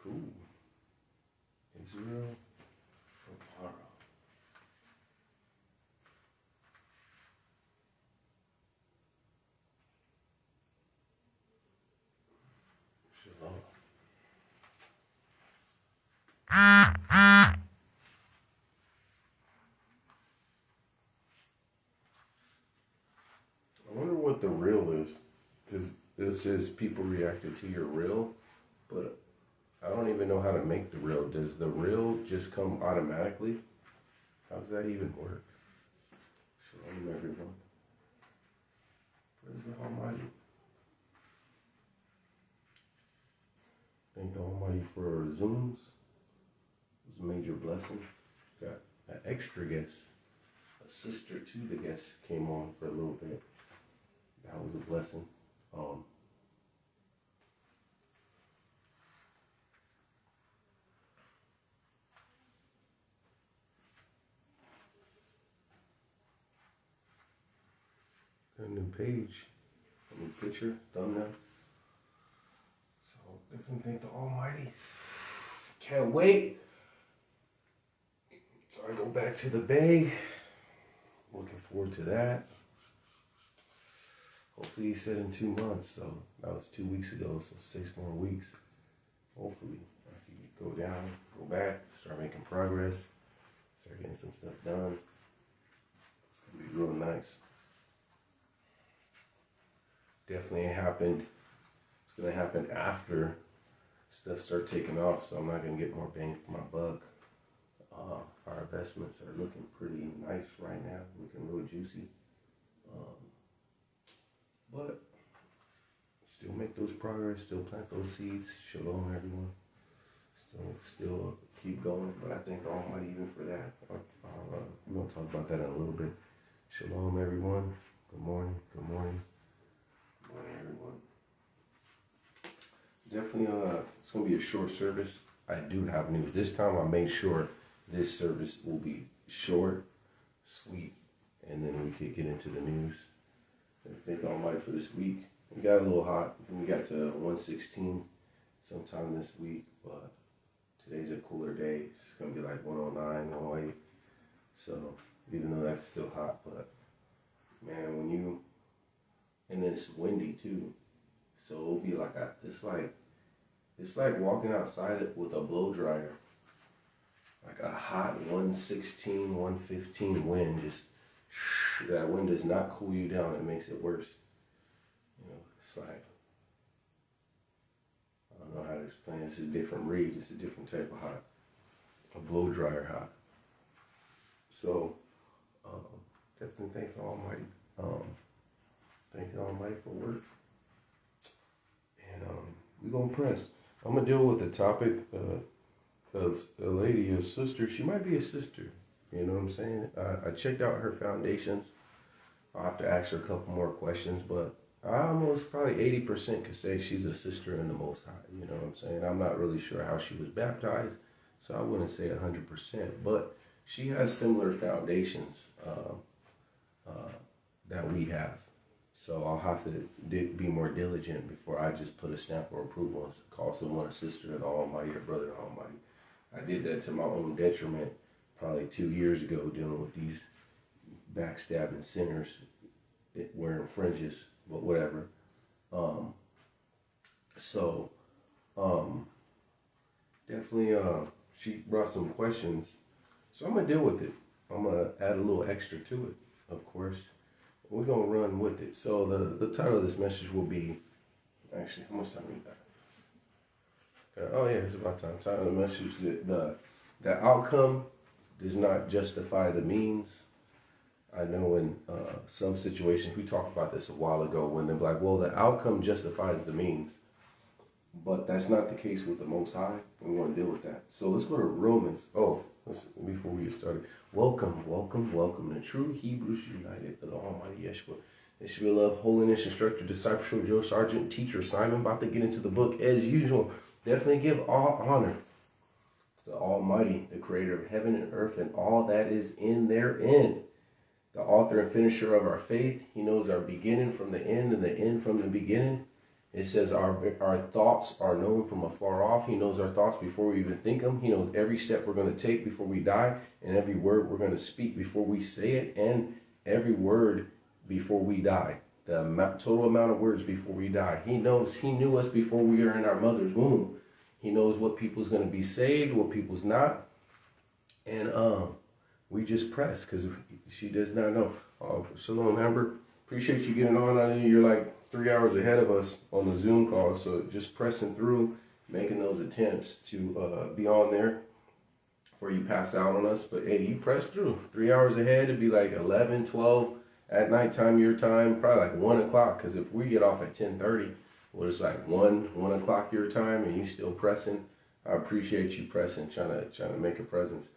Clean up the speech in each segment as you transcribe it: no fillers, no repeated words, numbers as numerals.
Cool. Israel tomorrow. Shalom. I wonder what the real is, because it says people reacted to your real, but I don't even know how to make the real. Does the real just come automatically? How does that even work? Shalom, everyone. Praise the Almighty. Thank the Almighty for Zooms. It was a major blessing. Got an extra guest. A sister to the guest came on for a little bit. That was a blessing. Got a new page, a new picture, thumbnail. So definitely thank the Almighty. Can't wait. So I go back to the Bay. Looking forward to that. Hopefully he said in 2 months, so that was 2 weeks ago, so 6 more weeks. Hopefully I can go down, go back, start making progress, start getting some stuff done. It's gonna be real nice. Definitely happened. It's gonna happen after stuff start taking off, so I'm not gonna get more bang for my buck. Our investments are looking pretty nice right now, looking really juicy. But still make those progress, still plant those seeds. Shalom, everyone. Still keep going. But I thank the Almighty even for that. We're going to talk about that in a little bit. Shalom, everyone. Good morning. Good morning. Good morning, everyone. Definitely, it's going to be a short service. I do have news. This time I made sure this service will be short, sweet, and then we could get into the news. And thank the Almighty for this week. We got a little hot. We got to 116 sometime this week, but today's a cooler day. It's going to be like 109, 108. So even though that's still hot, but man, and then it's windy too. So it'll be like it's like walking outside with a blow dryer. Like a hot 116, 115 wind. Just that wind does not cool you down. It makes it worse. It's like, I don't know how to explain. It's a different read. It's a different type of hot. A blow dryer hot. So, definitely thank the Almighty. Thank the Almighty for work. And we're going to press. I'm going to deal with the topic of a lady, a sister. She might be a sister. You know what I'm saying? I checked out her foundations. I'll have to ask her a couple more questions, but I almost probably 80% could say she's a sister in the Most High. You know what I'm saying? I'm not really sure how she was baptized, so I wouldn't say 100%. But she has similar foundations that we have. So I'll have to be more diligent before I just put a stamp of approval and call someone a sister of the Almighty or brother of the Almighty. I did that to my own detriment probably 2 years ago, dealing with these backstabbing sinners wearing fringes, but whatever. Definitely, she brought some questions, so I'm gonna deal with it. I'm gonna add a little extra to it, of course. We're gonna run with it. So the title of this message will be, actually, how much time we got? Oh yeah, it's about time. Title of the message: the outcome does not justify the means. I know in some situations, we talked about this a while ago, when they're like, well, the outcome justifies the means. But that's not the case with the Most High. We want to deal with that. So let's go to Romans. Before we get started. Welcome to True Hebrews United, the Almighty Yeshua. Yeshua love, holiness, instructor, discipleship, Joe Sargent, teacher Simon, about to get into the book as usual. Definitely give all honor to the Almighty, the creator of heaven and earth and all that is in therein. The author and finisher of our faith. He knows our beginning from the end and the end from the beginning. It says our thoughts are known from afar off. He knows our thoughts before we even think them. He knows every step we're going to take before we die, and every word we're going to speak before we say it, and every word before we die. The total amount of words before we die. He knows. He knew us before we were in our mother's womb. He knows what people's going to be saved, what people's not. And we just press because she does not know. Shalom, Amber. Appreciate you getting on. I know you're like 3 hours ahead of us on the Zoom call. So just pressing through, making those attempts to be on there before you pass out on us. But hey, you press through. 3 hours ahead, it'd be like 11, 12 at nighttime, your time, probably like 1 o'clock. Because if we get off at 10:30, well, it's like 1 o'clock your time, and you still pressing. I appreciate you pressing, trying to make a presence.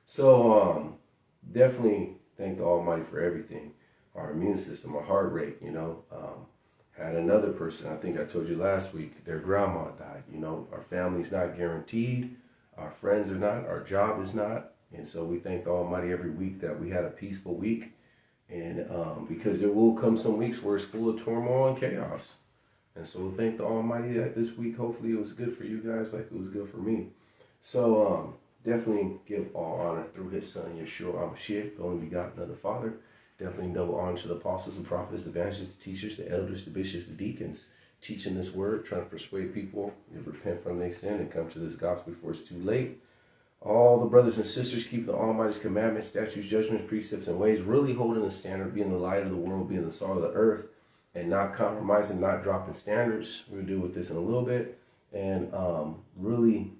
So definitely thank the Almighty for everything. Our immune system, our heart rate, had another person, I think I told you last week, their grandma died. Our family's not guaranteed. Our friends are not. Our job is not. And so we thank the Almighty every week that we had a peaceful week. And because there will come some weeks where it's full of turmoil and chaos. And so we thank the Almighty that this week, hopefully it was good for you guys like it was good for me. So definitely give all honor through his son, Yeshua HaMashiach, the only begotten of the Father. Definitely double honor to the apostles, the prophets, the evangelists, the teachers, the elders, the bishops, the deacons, teaching this word, trying to persuade people to repent from their sin and come to this gospel before it's too late. All the brothers and sisters keep the Almighty's commandments, statutes, judgments, precepts, and ways, really holding the standard, being the light of the world, being the salt of the earth, and not compromising, not dropping standards. We'll deal with this in a little bit. And really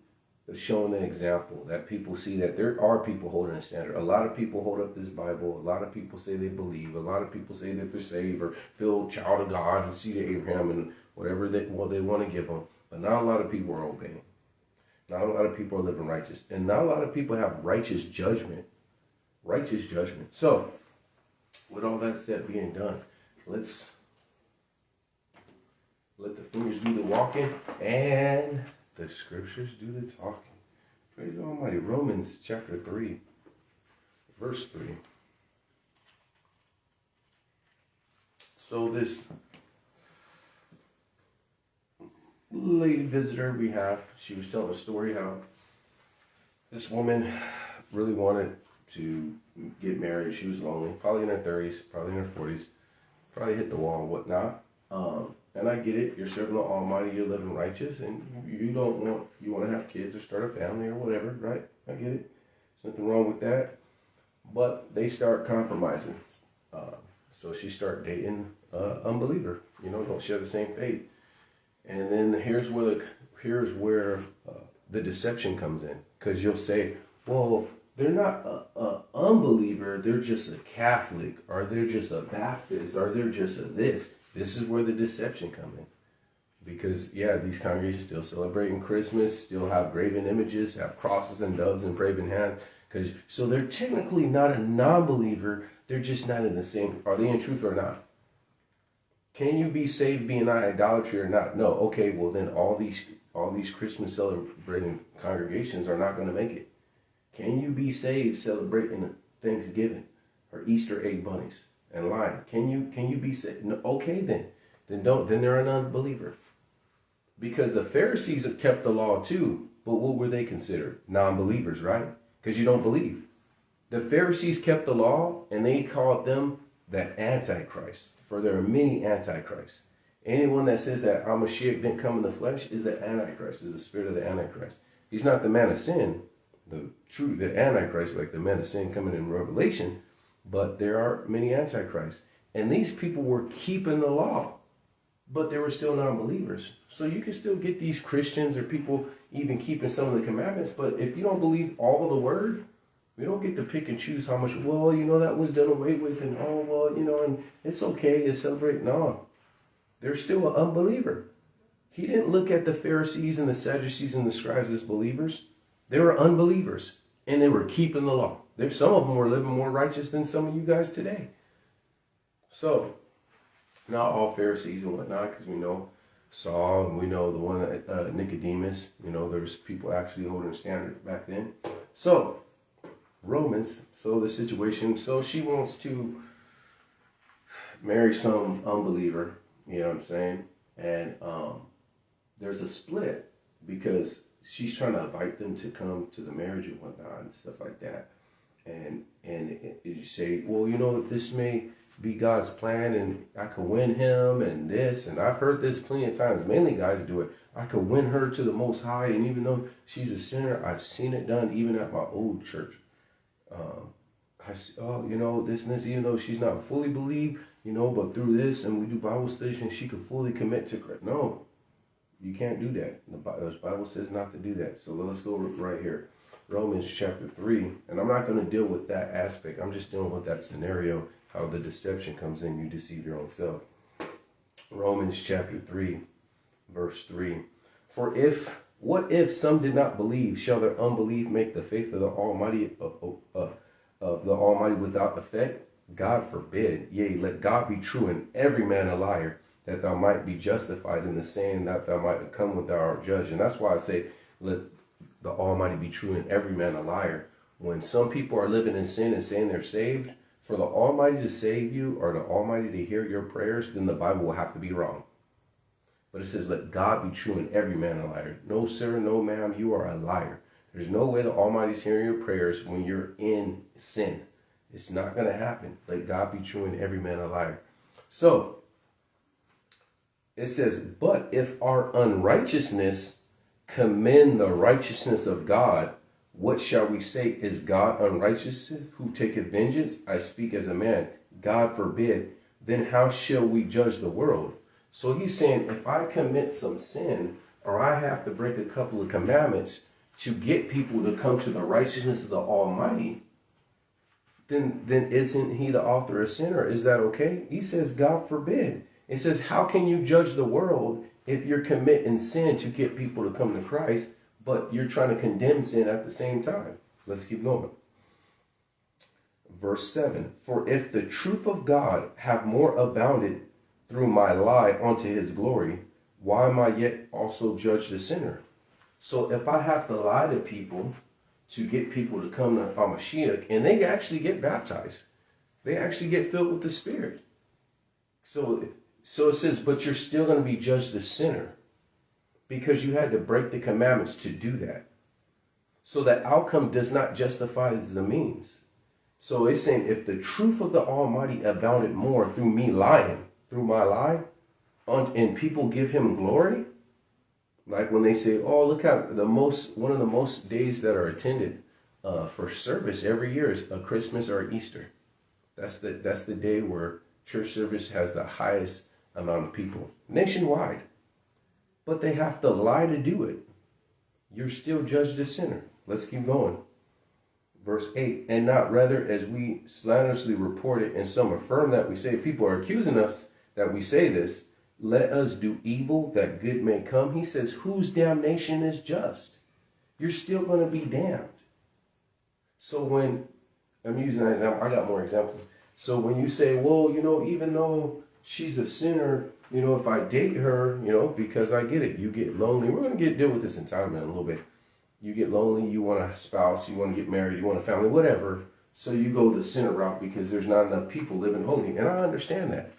showing an example that people see that there are people holding a standard. A lot of people hold up this Bible. A lot of people say they believe. A lot of people say that they're saved or feel child of God and see the Abraham and whatever they want to give them. But not a lot of people are obeying. Not a lot of people are living righteous. And not a lot of people have righteous judgment. Righteous judgment. So, with all that said being done, let's let the fingers do the walking and the scriptures do the talking. Praise the Almighty. Romans chapter 3, verse 3. So this lady visitor we have, she was telling a story how this woman really wanted to get married. She was lonely, probably in her 30s, probably in her 40s, probably hit the wall and whatnot. And I get it. You're serving the Almighty. You're living righteous, and you want to have kids or start a family or whatever, right? I get it. There's nothing wrong with that. But they start compromising. So she start dating unbeliever. Don't share the same faith. And then here's where the deception comes in, because you'll say, well, they're not a unbeliever. They're just a Catholic, or they're just a Baptist, or they're just a this. This is where the deception comes in. Because, these congregations still celebrating Christmas, still have graven images, have crosses and doves and braven hands. So they're technically not a non-believer. They're just not in the same. Are they in truth or not? Can you be saved being not idolatry or not? No. Okay, well then all these Christmas celebrating congregations are not going to make it. Can you be saved celebrating Thanksgiving or Easter egg bunnies and lying? Can you be saved? No, okay then they're an unbeliever. Because the Pharisees have kept the law too, but what were they considered? Non-believers, right? Because you don't believe. The Pharisees kept the law, and they called them the Antichrist. For there are many Antichrists. Anyone that says that HaMashiach didn't come in the flesh is the Antichrist, is the spirit of the Antichrist. He's not the man of sin, the Antichrist, like the man of sin coming in Revelation, but there are many Antichrists. And these people were keeping the law, but they were still non-believers. So you can still get these Christians or people even keeping some of the commandments, but if you don't believe all of the word, we don't get to pick and choose how much, that was done away with, and and it's okay to celebrate. No, they're still an unbeliever. He didn't look at the Pharisees and the Sadducees and the scribes as believers. They were unbelievers, and they were keeping the law. Some of them were living more righteous than some of you guys today. So, not all Pharisees and whatnot, because we know Saul, and we know the one Nicodemus. There's people actually holding a standard back then. So, Romans, so the situation, so she wants to marry some unbeliever, you know what I'm saying? And there's a split because she's trying to invite them to come to the marriage and whatnot and stuff like that. And you say, well, this may be God's plan and I could win him and this. And I've heard this plenty of times. Mainly guys do it. I could win her to the Most High. And even though she's a sinner, I've seen it done even at my old church. This and this, even though she's not fully believed, but through this and we do Bible studies and she could fully commit to Christ. No, you can't do that. The Bible says not to do that. So let's go right here. Romans chapter 3. And I'm not going to deal with that aspect. I'm just dealing with that scenario, how the deception comes in. You deceive your own self. Romans chapter 3, verse 3. For what if some did not believe? Shall their unbelief make the faith of the Almighty without effect? God forbid. Yea, let God be true and every man a liar, that thou might be justified in the saying, that thou might come with our judge. And that's why I say, let the Almighty be true and every man a liar. When some people are living in sin and saying they're saved, for the Almighty to save you or the Almighty to hear your prayers, then the Bible will have to be wrong. But it says, let God be true and every man a liar. No, sir, no, ma'am, you are a liar. There's no way the Almighty's hearing your prayers when you're in sin. It's not going to happen. Let God be true and every man a liar. So, it says, but if our unrighteousness commend the righteousness of God, what shall we say? Is God unrighteous who taketh vengeance? I speak as a man. God forbid. Then how shall we judge the world? So he's saying, if I commit some sin, or I have to break a couple of commandments to get people to come to the righteousness of the Almighty, then isn't he the author of sin, or is that okay? He says, God forbid. It says, how can you judge the world if you're committing sin to get people to come to Christ, but you're trying to condemn sin at the same time? Let's keep going. Verse 7, for if the truth of God have more abounded through my lie unto his glory, why am I yet also judged a sinner? So if I have to lie to people to get people to come to Mashiach, and they actually get baptized, they actually get filled with the Spirit. So it says, but you're still going to be judged a sinner because you had to break the commandments to do that. So the outcome does not justify the means. So it's saying, if the truth of the Almighty abounded more through me lying, through my lie, and people give him glory, like when they say, oh, look how one of the most days that are attended for service every year is a Christmas or Easter. That's the day where church service has the highest amount of people nationwide. But they have to lie to do it. You're still judged a sinner. Let's keep going. Verse 8, and not rather as we slanderously report it, and some affirm that we say, people are accusing us that we say this, let us do evil that good may come. He says, whose damnation is just? You're still going to be damned. So when, I'm using an example, I got more examples. So when you say, well, even though she's a sinner, if I date her, because I get it, you get lonely. We're going to deal with this entitlement in a little bit. You get lonely, you want a spouse, you want to get married, you want a family, whatever. So you go the sinner route because there's not enough people living holy. And I understand that.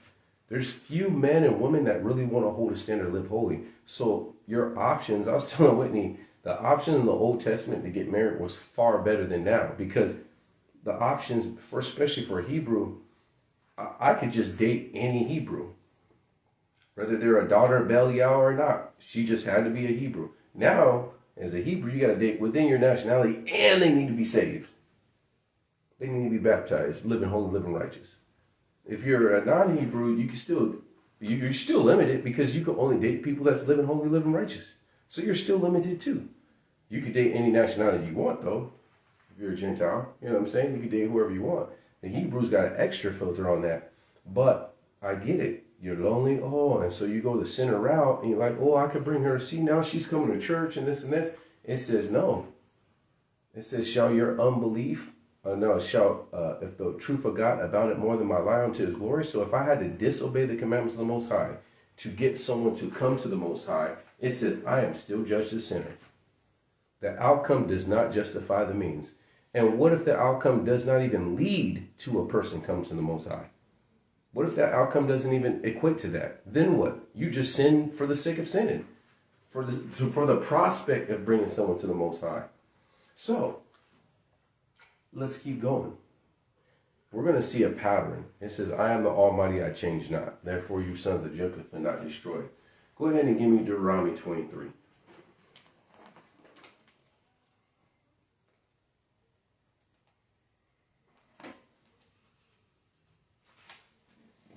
There's few men and women that really want to hold a standard, live holy. So your options, I was telling Whitney, the option in the Old Testament to get married was far better than now, because the options, especially for a Hebrew, I could just date any Hebrew. Whether they're a daughter of Belial or not, she just had to be a Hebrew. Now, as a Hebrew, you got to date within your nationality, and they need to be saved. They need to be baptized, living holy, living righteous. If you're a non-Hebrew, you're still limited, because you can only date people that's living holy, living righteous. So you're still limited too. You can date any nationality you want, though. If you're a Gentile, you know what I'm saying? You can date whoever you want. The Hebrews got an extra filter on that. But I get it. You're lonely. Oh, and so you go the sinner route, and you're like, oh, I could bring her. See, now she's coming to church and this and this. It says no. It says, shall your unbelief, if the truth of God abounded more than my lie unto his glory. So if I had to disobey the commandments of the Most High to get someone to come to the Most High, it says, I am still judged a sinner. The outcome does not justify the means. And what if the outcome does not even lead to a person coming to the Most High? What if that outcome doesn't even equate to that? Then what? You just sin for the sake of sinning, for the prospect of bringing someone to the Most High. So, let's keep going. We're going to see a pattern. It says, I am the Almighty, I change not. Therefore, you sons of Jacob are not destroyed. Go ahead and give me Deuteronomy 23.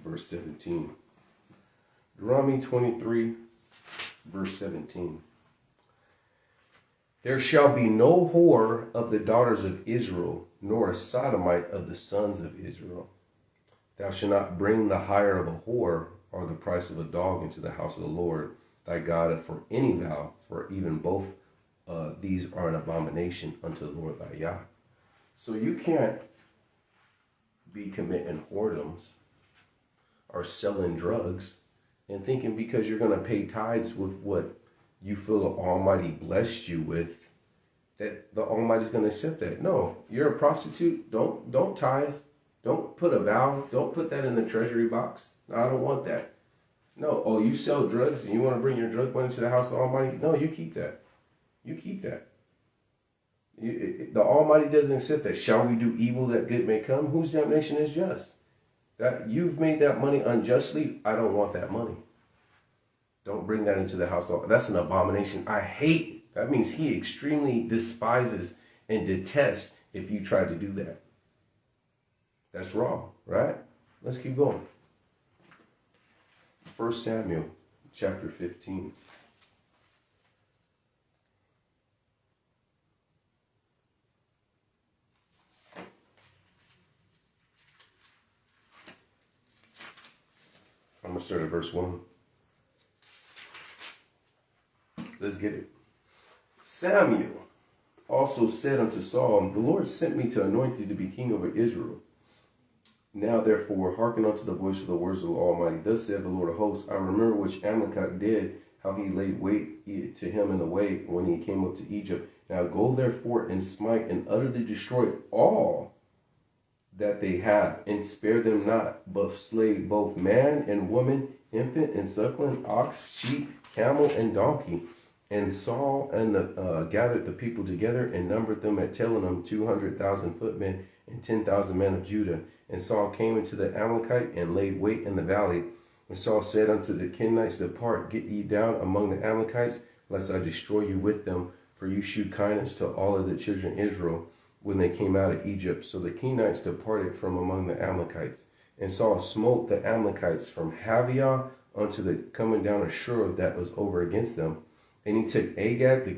Verse 17. Deuteronomy 23, verse 17. There shall be no whore of the daughters of Israel, nor a sodomite of the sons of Israel. Thou shalt not bring the hire of a whore or the price of a dog into the house of the Lord thy God for any vow, for even both these are an abomination unto the Lord thy Yah. So you can't be committing whoredoms or selling drugs and thinking because you're going to pay tithes with what you feel the Almighty blessed you with, that the Almighty's going to accept that. No, you're a prostitute. Don't tithe. Don't put a vow. Don't put that in the treasury box. No, I don't want that. No. Oh, you sell drugs and you want to bring your drug money to the house of the Almighty? No, you keep that. You keep that. The Almighty doesn't accept that. Shall we do evil that good may come? Whose damnation is just? That you've made that money unjustly. I don't want that money. Don't bring that into the house. That's an abomination. I hate. That means he extremely despises and detests if you try to do that. That's wrong, right? Let's keep going. 1 Samuel chapter 15. I'm going to start at verse 1. Let's get it. Samuel also said unto Saul, the Lord sent me to anoint thee to be king over Israel. Now therefore hearken unto the voice of the words of the Almighty. Thus saith the Lord of hosts, I remember which Amalekite did, how he laid wait to him in the way when he came up to Egypt. Now go therefore and smite and utterly destroy all that they have, and spare them not, but slay both man and woman, infant and suckling, ox, sheep, camel, and donkey. And Saul gathered the people together and numbered them at Telem 200,000 footmen and 10,000 men of Judah. And Saul came into the Amalekite and laid wait in the valley. And Saul said unto the Kenites, Depart, get ye down among the Amalekites, lest I destroy you with them. For you shewed kindness to all of the children of Israel when they came out of Egypt. So the Kenites departed from among the Amalekites. And Saul smote the Amalekites from Haviah unto the coming down of Shur that was over against them. And he took Agag, the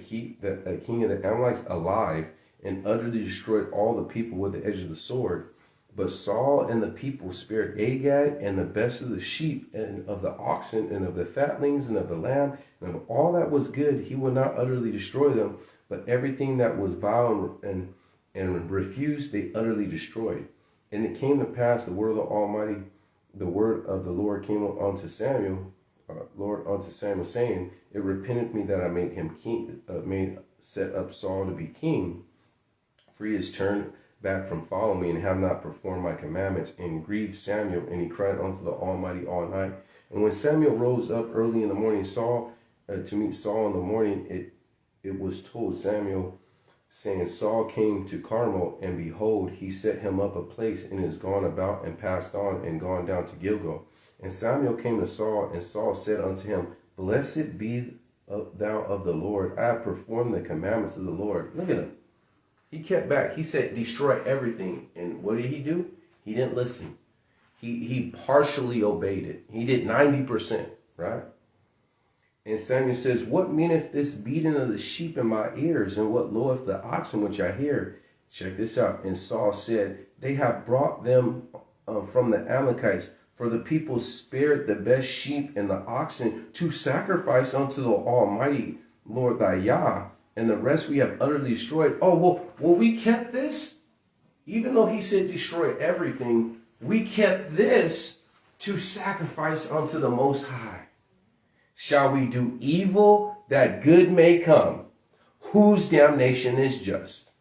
king of the Amalekites, alive, and utterly destroyed all the people with the edge of the sword. But Saul and the people spared Agag and the best of the sheep and of the oxen and of the fatlings and of the lamb and of all that was good. He would not utterly destroy them, but everything that was vile and refused they utterly destroyed. And it came to pass, the word of the Almighty, the word of the Lord came unto Samuel, saying, It repented me that I made him king, set up Saul to be king, for he has turned back from following me and have not performed my commandments, and grieved Samuel, and he cried unto the Almighty all night. And when Samuel rose up early in the morning, to meet Saul in the morning, it was told Samuel, saying, Saul came to Carmel, and behold, he set him up a place, and is gone about and passed on, and gone down to Gilgal. And Samuel came to Saul, and Saul said unto him, Blessed be thou of the Lord. I have performed the commandments of the Lord. Look at him. He kept back. He said, destroy everything. And what did he do? He didn't listen. He partially obeyed it. He did 90%, right? And Samuel says, What meaneth this beating of the sheep in my ears, and what loweth the oxen which I hear? Check this out. And Saul said, They have brought them from the Amalekites, for the people spared the best sheep and the oxen to sacrifice unto the Almighty Lord thy Yah, and the rest we have utterly destroyed. Oh, well, we kept this. Even though he said destroy everything, we kept this to sacrifice unto the Most High. Shall we do evil that good may come? Whose damnation is just?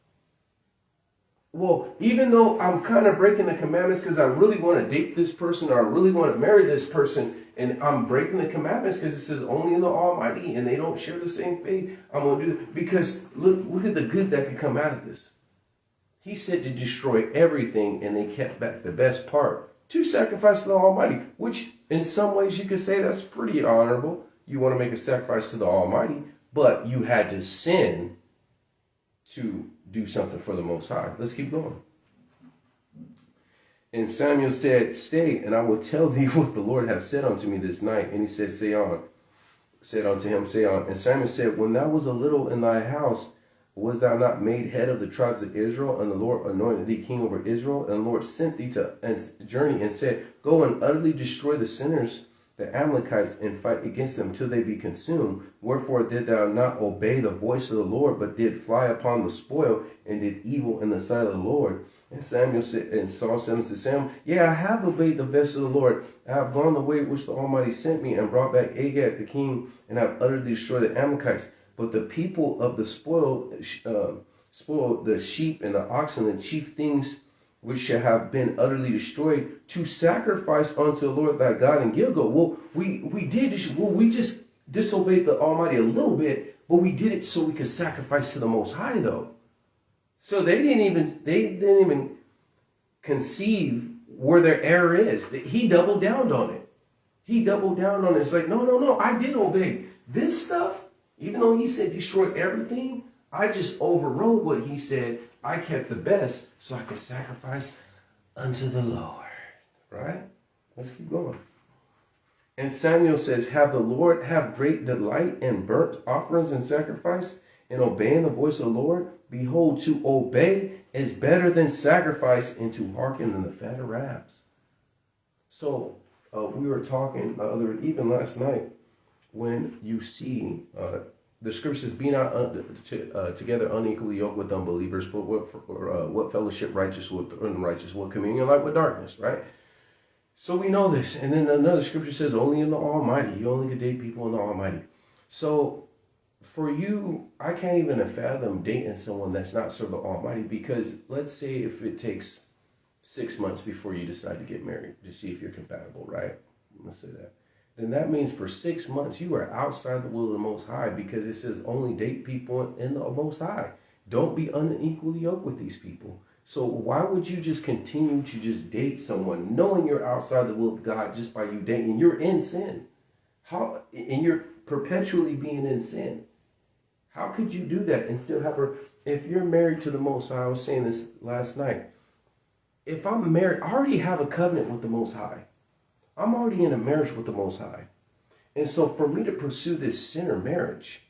well, even though I'm kind of breaking the commandments because I really want to date this person or I really want to marry this person, and I'm breaking the commandments because it says only in the Almighty and they don't share the same faith, I'm going to do it. Because look at the good that could come out of this. He said to destroy everything, and they kept back the best part to sacrifice to the Almighty, which in some ways you could say that's pretty honorable. You want to make a sacrifice to the Almighty, but you had to sin to do something for the Most High. Let's keep going. And Samuel said, stay, and I will tell thee what the Lord hath said unto me this night. And he said, say on. Said unto him, say on. And Samuel said, when thou was a little in thy house, was thou not made head of the tribes of Israel? And the Lord anointed thee king over Israel. And the Lord sent thee to journey and said, go and utterly destroy the sinners, the Amalekites, and fight against them till they be consumed. Wherefore did thou not obey the voice of the Lord, but did fly upon the spoil, and did evil in the sight of the Lord? And Samuel said, and Saul said unto Samuel, yeah, I have obeyed the voice of the Lord. I have gone the way which the Almighty sent me, and brought back Agag the king, and have utterly destroyed the Amalekites. But the people of the spoil the sheep and the oxen and chief things which shall have been utterly destroyed, to sacrifice unto the Lord thy God in Gilgal. Well, we just disobeyed the Almighty a little bit, but we did it so we could sacrifice to the Most High, though. So they didn't even conceive where their error is. He doubled down on it. It's like, no, I did obey this stuff. Even though he said destroy everything, I just overrode what he said. I kept the best so I could sacrifice unto the Lord. Right? Let's keep going. And Samuel says, have the Lord have great delight in burnt offerings and sacrifice, and obeying the voice of the Lord? Behold, to obey is better than sacrifice, and to hearken than the fat of rams. So we were talking even last night, when you see the scripture says, be not together unequally yoked with unbelievers, for what fellowship righteous with unrighteous, what communion light with darkness, right? So we know this. And then another scripture says, only in the Almighty. You only can date people in the Almighty. So for you, I can't even fathom dating someone that's not serve the Almighty, because let's say if it takes 6 months before you decide to get married to see if you're compatible, right? Let's say that. Then that means for 6 months you are outside the will of the Most High, because it says only date people in the Most High. Don't be unequally yoked with these people. So why would you just continue to just date someone knowing you're outside the will of God just by you dating? You're in sin. And you're perpetually being in sin. How could you do that and still have her? If you're married to the Most High, I was saying this last night. If I'm married, I already have a covenant with the Most High. I'm already in a marriage with the Most High. And so for me to pursue this sinner marriage,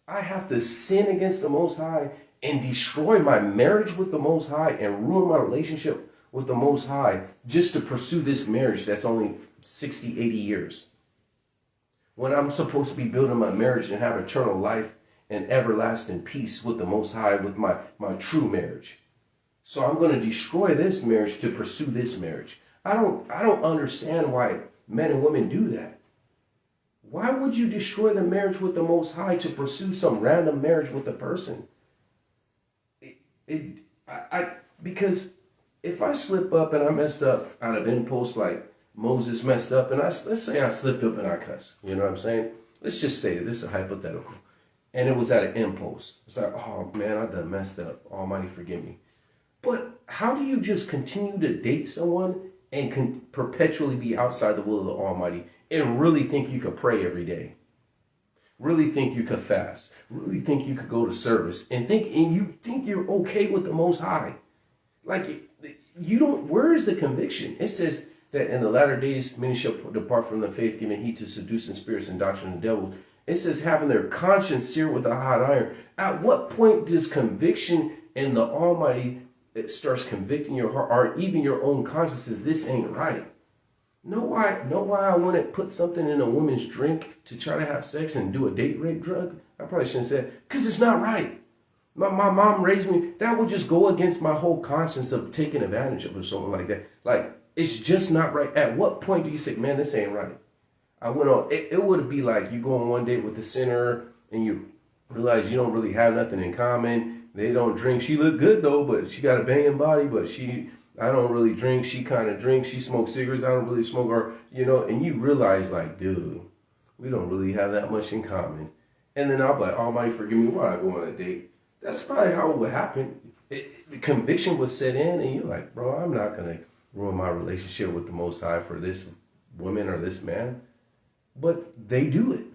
I have to sin against the Most High and destroy my marriage with the Most High and ruin my relationship with the Most High just to pursue this marriage that's only 60, 80 years. When I'm supposed to be building my marriage and have eternal life and everlasting peace with the Most High, with my true marriage. So I'm going to destroy this marriage to pursue this marriage. I don't understand why men and women do that. Why would you destroy the marriage with the Most High to pursue some random marriage with a person? Because if I slip up and I mess up out of impulse, like Moses messed up, and let's say I slipped up and I cussed, you know what I'm saying? Let's just say this is a hypothetical. And it was out of impulse. It's like, oh man, I done messed up. Almighty forgive me. But how do you just continue to date someone and can perpetually be outside the will of the Almighty and really think you could pray every day? Really think you could fast? Really think you could go to service? And you think you're okay with the Most High? Like, you don't, where is the conviction? It says that in the latter days, many shall depart from the faith, giving heed to seducing spirits and doctrine of the devil. It says having their conscience seared with a hot iron. At what point does conviction in the Almighty, it starts convicting your heart, or even your own conscience, says this ain't right? Know why I want to put something in a woman's drink to try to have sex and do a date rape drug? I probably shouldn't say it, because it's not right. My mom raised me. That would just go against my whole conscience of taking advantage of or something like that. Like, it's just not right. At what point do you say, man, this ain't right? I went on, it would be like you go on one date with a sinner and you realize you don't really have nothing in common. they don't drink. She look good though, but she got a banging body, but I don't really drink. She kind of drinks. She smokes cigarettes. I don't really smoke. Or, and you realize like, dude, we don't really have that much in common. And then I'll be like, Almighty, forgive me why I go on a date. That's probably how it would happen. The conviction was set in, and you're like, bro, I'm not going to ruin my relationship with the Most High for this woman or this man. But they do it.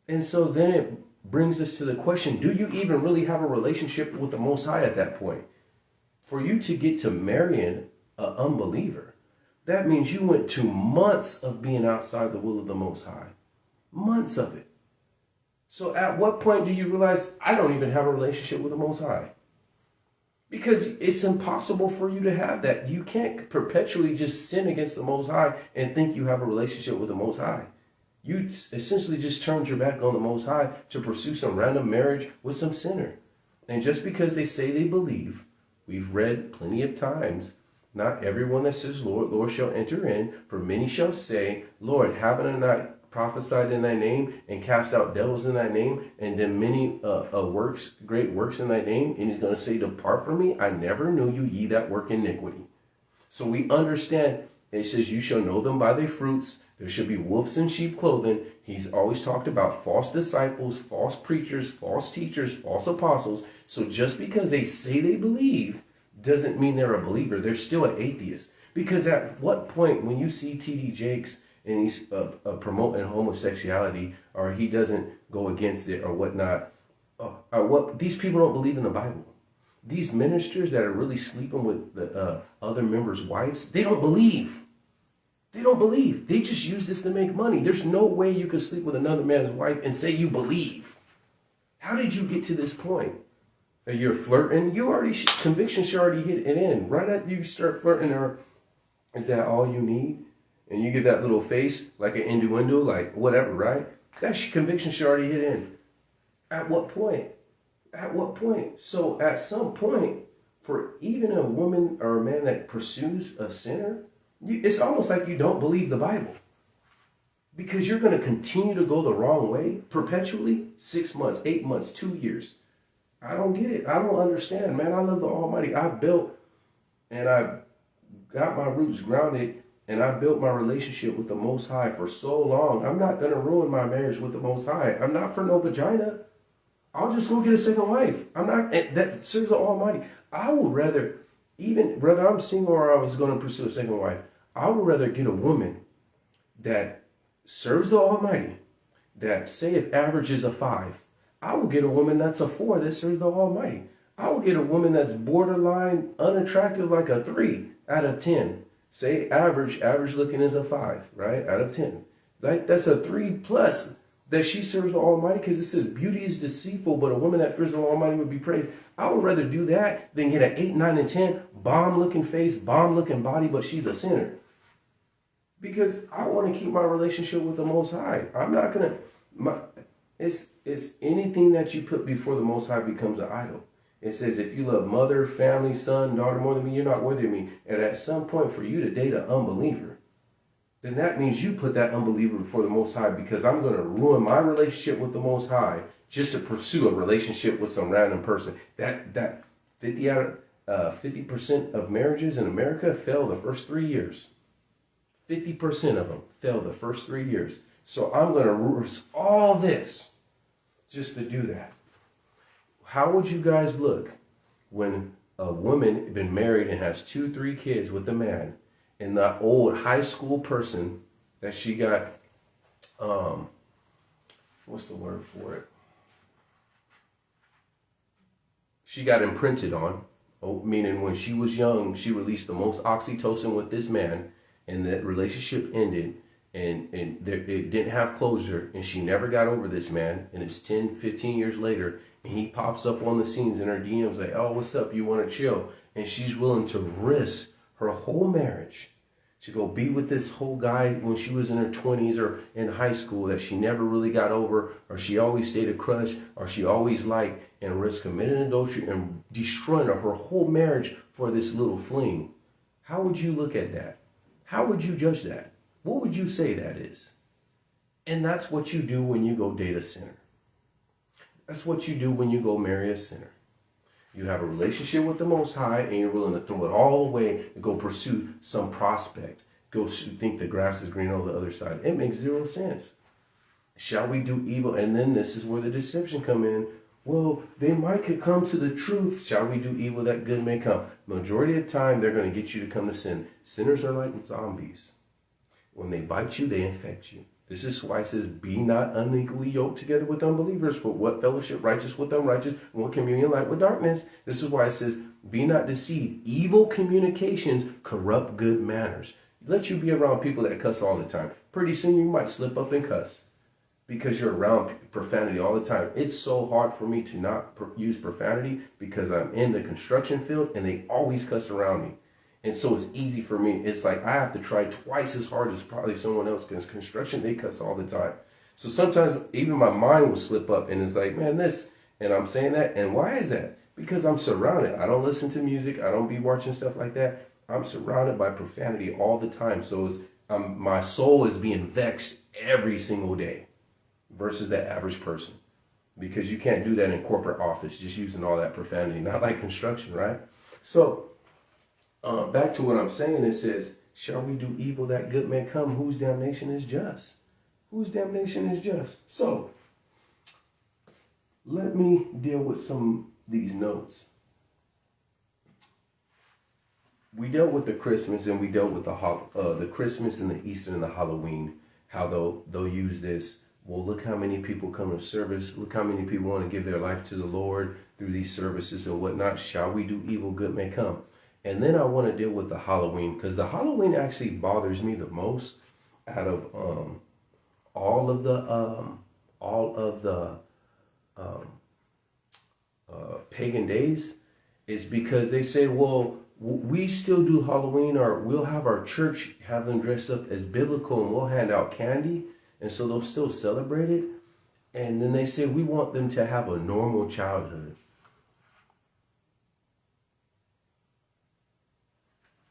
And so then it brings us to the question, do you even really have a relationship with the Most High at that point? For you to get to marrying an unbeliever, that means you went to months of being outside the will of the Most High. Months of it. So at what point do you realize I don't even have a relationship with the Most High? Because it's impossible for you to have that. You can't perpetually just sin against the Most High and think you have a relationship with the Most High. You essentially just turned your back on the Most High to pursue some random marriage with some sinner. And just because they say they believe, we've read plenty of times, not everyone that says, Lord, Lord shall enter in, for many shall say, Lord, haven't I not prophesied in thy name and cast out devils in thy name and done many great works in thy name? And he's going to say, depart from me. I never knew you, ye that work iniquity. So we understand, it says, you shall know them by their fruits. There should be wolves in sheep clothing. He's always talked about false disciples, false preachers, false teachers, false apostles. So just because they say they believe doesn't mean they're a believer. They're still an atheist. Because at what point when you see T.D. Jakes and he's promoting homosexuality, or he doesn't go against it or whatnot, these people don't believe in the Bible. These ministers that are really sleeping with the other members' wives, they don't believe. They don't believe. They just use this to make money. There's no way you can sleep with another man's wife and say you believe. How did you get to this point? You're flirting. Conviction should already hit it in. Right after you start flirting her, is that all you need? And you give that little face like an innuendo, like whatever, right? That conviction should already hit in. At what point? At what point? So at some point, for even a woman or a man that pursues a sinner, it's almost like you don't believe the Bible. Because you're going to continue to go the wrong way perpetually, 6 months, 8 months, 2 years. I don't get it. I don't understand, man. I love the Almighty. I built and I got my roots grounded and I built my relationship with the Most High for so long. I'm not going to ruin my marriage with the Most High. I'm not for no vagina. I'll just go get a second wife. I'm not, that serves the Almighty. I would rather, even whether I'm single or I was going to pursue a second wife, I would rather get a woman that serves the Almighty, that say if average is a 5, I will get a woman that's a 4 that serves the Almighty. I will get a woman that's borderline unattractive like a 3 out of 10. Say average looking is a 5, right? Out of 10. Like that's a 3 plus that she serves the Almighty, because it says beauty is deceitful, but a woman that fears the Almighty would be praised. I would rather do that than get an 8, 9, and 10, bomb-looking face, bomb-looking body, but she's a sinner. Because I want to keep my relationship with the Most High. I'm not going to... It's anything that you put before the Most High becomes an idol. It says, if you love mother, family, son, daughter more than me, you're not worthy of me. And at some point, for you to date an unbeliever, then that means you put that unbeliever before the Most High, because I'm going to ruin my relationship with the Most High just to pursue a relationship with some random person. That 50% of marriages in America fail the first 3 years. 50% of them fail the first 3 years. So I'm going to risk all this just to do that. How would you guys look when a woman has been married and has 2, 3 kids with a man, and the old high school person that she got, what's the word for it? She got imprinted on, meaning when she was young, she released the most oxytocin with this man, and that relationship ended, and it didn't have closure, and she never got over this man, and it's 10, 15 years later, and he pops up on the scenes in her DMs like, oh, what's up, you want to chill? And she's willing to risk her whole marriage to go be with this whole guy when she was in her 20s or in high school that she never really got over, or she always stayed a crush, or she always liked, and risk committing adultery and destroying her whole marriage for this little fling. How would you look at that? How would you judge that? What would you say that is? And that's what you do when you go date a sinner. That's what you do when you go marry a sinner. You have a relationship with the Most High, and you're willing to throw it all away and go pursue some prospect. Go think the grass is green on the other side. It makes zero sense. Shall we do evil? And then this is where the deception come in. Well, they might could come to the truth. Shall we do evil that good may come? Majority of the time, they're going to get you to come to sin. Sinners are like zombies. When they bite you, they infect you. This is why it says, be not unequally yoked together with unbelievers. For what fellowship righteous with unrighteous? What communion light with darkness? This is why it says, be not deceived. Evil communications corrupt good manners. Let you be around people that cuss all the time. Pretty soon you might slip up and cuss because you're around profanity all the time. It's so hard for me to not use profanity because I'm in the construction field and they always cuss around me. And so it's easy for me. It's like I have to try twice as hard as probably someone else because construction, they cuss all the time. So sometimes even my mind will slip up and it's like, man, this, and I'm saying that. And why is that? Because I'm surrounded. I don't listen to music. I don't be watching stuff like that. I'm surrounded by profanity all the time. So it's, my soul is being vexed every single day versus the average person. Because you can't do that in corporate office, just using all that profanity, not like construction, right? So, back to what I'm saying, it says, shall we do evil that good may come? Whose damnation is just? Whose damnation is just? So, let me deal with some of these notes. We dealt with the Christmas and we dealt with the Christmas and the Easter and the Halloween, how they'll use this. Well, look how many people come to service. Look how many people want to give their life to the Lord through these services and whatnot. Shall we do evil good may come? And then I want to deal with the Halloween, because the Halloween actually bothers me the most out of all of the pagan days, is because they say, well, we still do Halloween, or we'll have our church have them dress up as biblical and we'll hand out candy, and so they'll still celebrate it. And then they say we want them to have a normal childhood.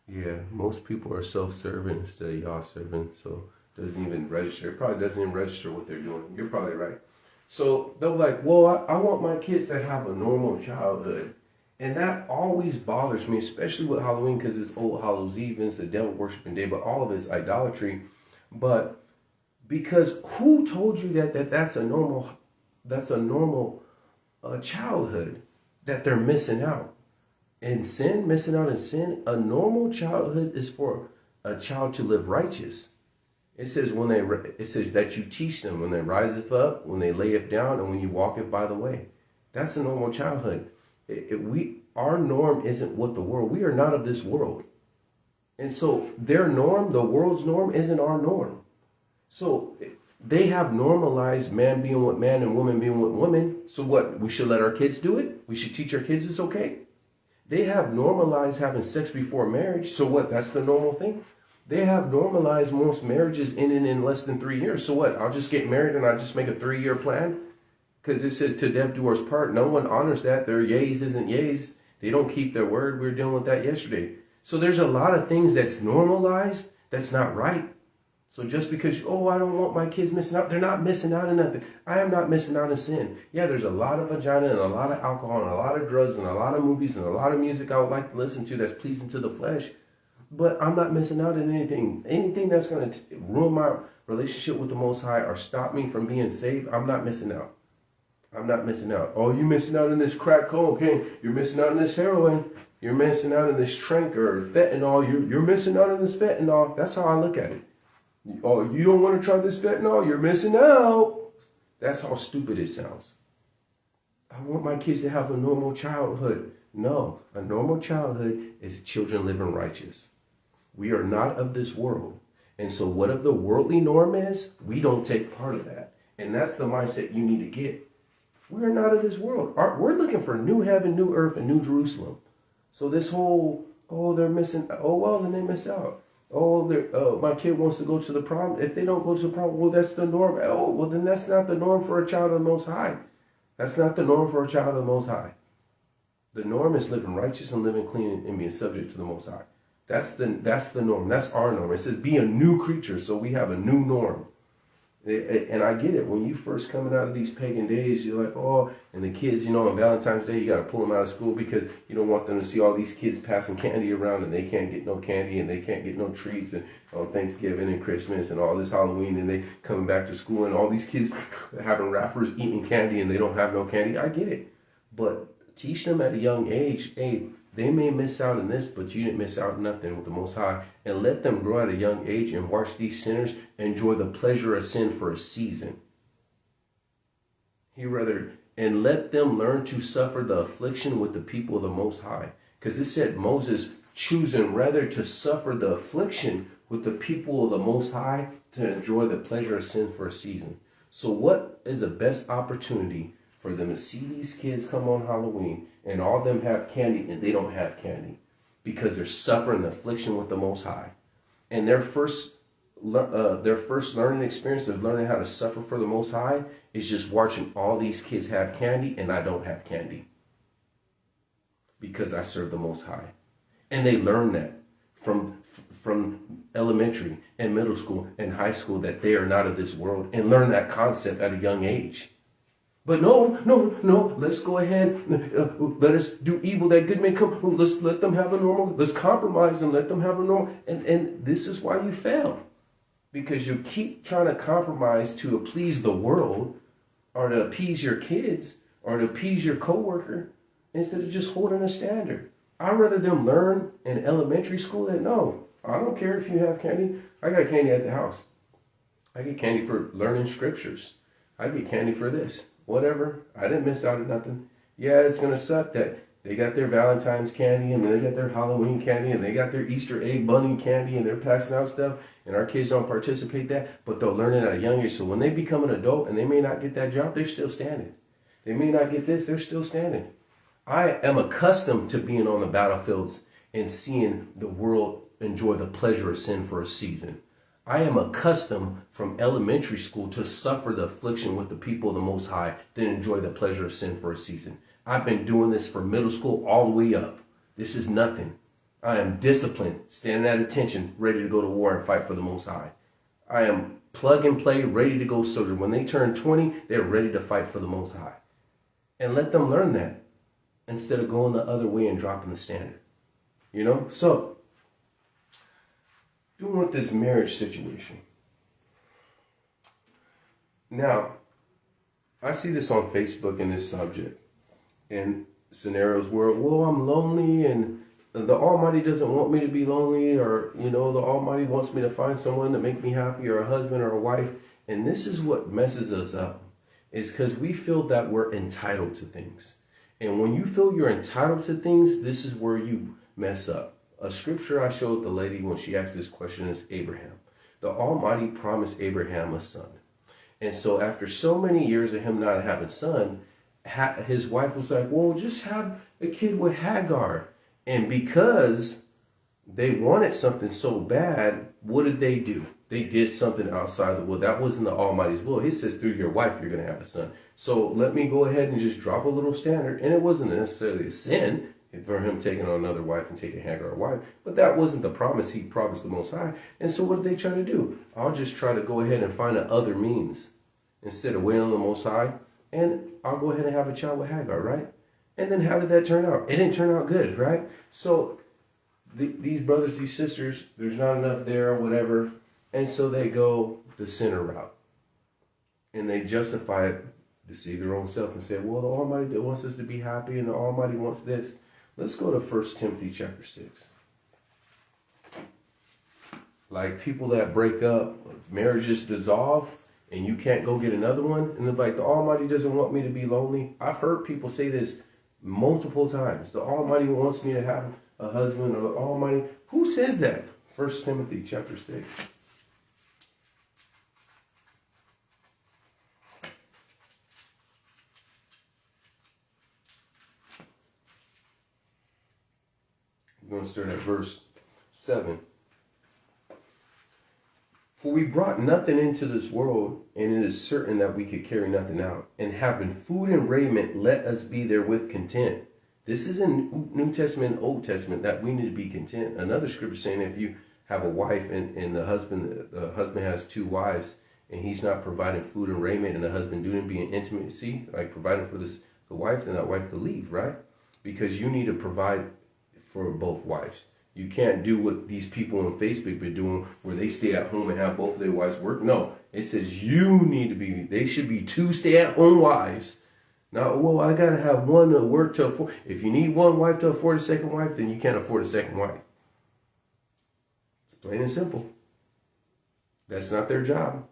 Yeah, most people are self-serving instead of y'all serving, so it doesn't even register. It probably doesn't even register what they're doing. You're probably right. So they're like, well, I want my kids to have a normal childhood. And that always bothers me, especially with Halloween, because it's Old Hallows Eve and it's the devil worshiping day, but all of it's idolatry. But because who told you that's a normal childhood that they're missing out? In sin, missing out in sin, a normal childhood is for a child to live righteous. It says it says that you teach them when they riseth up, when they layeth down, and when you walketh by the way. That's a normal childhood. Our norm isn't what the world. We are not of this world, and so their norm, the world's norm, isn't our norm. So they have normalized man being with man and woman being with woman. So what? We should let our kids do it. We should teach our kids it's okay. They have normalized having sex before marriage. So what? That's the normal thing. They have normalized most marriages ending in less than 3 years. So what? I'll just get married and I'll just make a 3-year plan? Because it says to death do us part. No one honors that. Their yays isn't yays. They don't keep their word. We were dealing with that yesterday. So there's a lot of things that's normalized that's not right. So just because, I don't want my kids missing out. They're not missing out on nothing. I am not missing out on sin. Yeah, there's a lot of vagina and a lot of alcohol and a lot of drugs and a lot of movies and a lot of music I would like to listen to that's pleasing to the flesh. But I'm not missing out on anything. Anything that's going to ruin my relationship with the Most High or stop me from being saved, I'm not missing out. I'm not missing out. Oh, you're missing out on this crack cocaine. You're missing out on this heroin. You're missing out on this trank or fentanyl. You're missing out on this fentanyl. That's how I look at it. Oh, you don't want to try this fentanyl? You're missing out. That's how stupid it sounds. I want my kids to have a normal childhood. No, a normal childhood is children living righteous. We are not of this world. And so whatever the worldly norm is, we don't take part of that. And that's the mindset you need to get. We are not of this world. We're looking for new heaven, new earth, and new Jerusalem. So this whole, they're missing, then they miss out. My kid wants to go to the prom. If they don't go to the prom, well, that's the norm. Then that's not the norm for a child of the Most High. That's not the norm for a child of the Most High. The norm is living righteous and living clean and being subject to the Most High. That's the norm. That's our norm. It says be a new creature, so we have a new norm. And I get it. When you first coming out of these pagan days, you're like, oh, and the kids, on Valentine's Day, you got to pull them out of school because you don't want them to see all these kids passing candy around and they can't get no candy and they can't get no treats and on Thanksgiving and Christmas and all this Halloween and they coming back to school and all these kids having wrappers, eating candy and they don't have no candy. I get it. But teach them at a young age, hey, they may miss out on this, but you didn't miss out on nothing with the Most High. And let them grow at a young age and watch these sinners enjoy the pleasure of sin for a season. And let them learn to suffer the affliction with the people of the Most High. Because it said Moses choosing rather to suffer the affliction with the people of the Most High to enjoy the pleasure of sin for a season. So what is the best opportunity for them to see these kids come on Halloween and all of them have candy and they don't have candy because they're suffering the affliction with the Most High. And their first learning experience of learning how to suffer for the Most High is just watching all these kids have candy and I don't have candy because I serve the Most High. And they learn that from elementary and middle school and high school that they are not of this world and learn that concept at a young age. But no, let's go ahead. Let us do evil that good may come. Let's let them have a normal. Let's compromise and let them have a normal. And this is why you fail. Because you keep trying to compromise to please the world or to appease your kids or to appease your coworker instead of just holding a standard. I'd rather them learn in elementary school that no, I don't care if you have candy. I got candy at the house. I get candy for learning scriptures. I get candy for this. Whatever. I didn't miss out on nothing. Yeah, it's going to suck that they got their Valentine's candy and they got their Halloween candy and they got their Easter egg bunny candy and they're passing out stuff and our kids don't participate that, but they'll learn it at a young age. So when they become an adult and they may not get that job, they're still standing. They may not get this, they're still standing. I am accustomed to being on the battlefields and seeing the world enjoy the pleasure of sin for a season. I am accustomed from elementary school to suffer the affliction with the people of the Most High, then enjoy the pleasure of sin for a season. I've been doing this from middle school all the way up. This is nothing. I am disciplined, standing at attention, ready to go to war and fight for the Most High. I am plug and play, ready to go soldier. When they turn 20, they're ready to fight for the Most High. And let them learn that instead of going the other way and dropping the standard. So doing with this marriage situation. Now, I see this on Facebook in this subject and scenarios where, well, I'm lonely and the Almighty doesn't want me to be lonely, or, the Almighty wants me to find someone to make me happy, or a husband or a wife. And this is what messes us up, is because we feel that we're entitled to things. And when you feel you're entitled to things, this is where you mess up. A scripture I showed the lady when she asked this question is Abraham. The Almighty promised Abraham a son. And so after so many years of him not having a son, his wife was like, well, just have a kid with Hagar. And because they wanted something so bad, what did they do? They did something outside the will. That wasn't the Almighty's will. He says through your wife, you're going to have a son. So let me go ahead and just drop a little standard. And it wasn't necessarily a sin for him taking on another wife and taking Hagar a wife. But that wasn't the promise he promised the Most High. And so what did they try to do? I'll just try to go ahead and find other means instead of waiting on the Most High. And I'll go ahead and have a child with Hagar, right? And then how did that turn out? It didn't turn out good, right? So these brothers, these sisters, there's not enough there or whatever. And so they go the sinner route. And they justify it, deceive their own self and say, well, the Almighty wants us to be happy and the Almighty wants this. Let's go to 1 Timothy chapter 6. Like people that break up, marriages dissolve, and you can't go get another one. And they're like, the Almighty doesn't want me to be lonely. I've heard people say this multiple times. The Almighty wants me to have a husband, or the Almighty. Who says that? 1 Timothy chapter 6. We're going to start at verse 7. For we brought nothing into this world, and it is certain that we could carry nothing out. And having food and raiment, let us be therewith content. This is in New Testament and Old Testament that we need to be content. Another scripture saying if you have a wife and the husband has two wives, and he's not providing food and raiment, and the husband doing being intimacy, like providing for the wife, then that wife could leave, right? Because you need to provide for both wives. You can't do what these people on Facebook been doing, where they stay at home and have both of their wives work. No, it says you need to be. They should be 2 stay-at-home wives. Now, well, I gotta have one to work to afford. If you need one wife to afford a second wife, then you can't afford a second wife. It's plain and simple. That's not their job.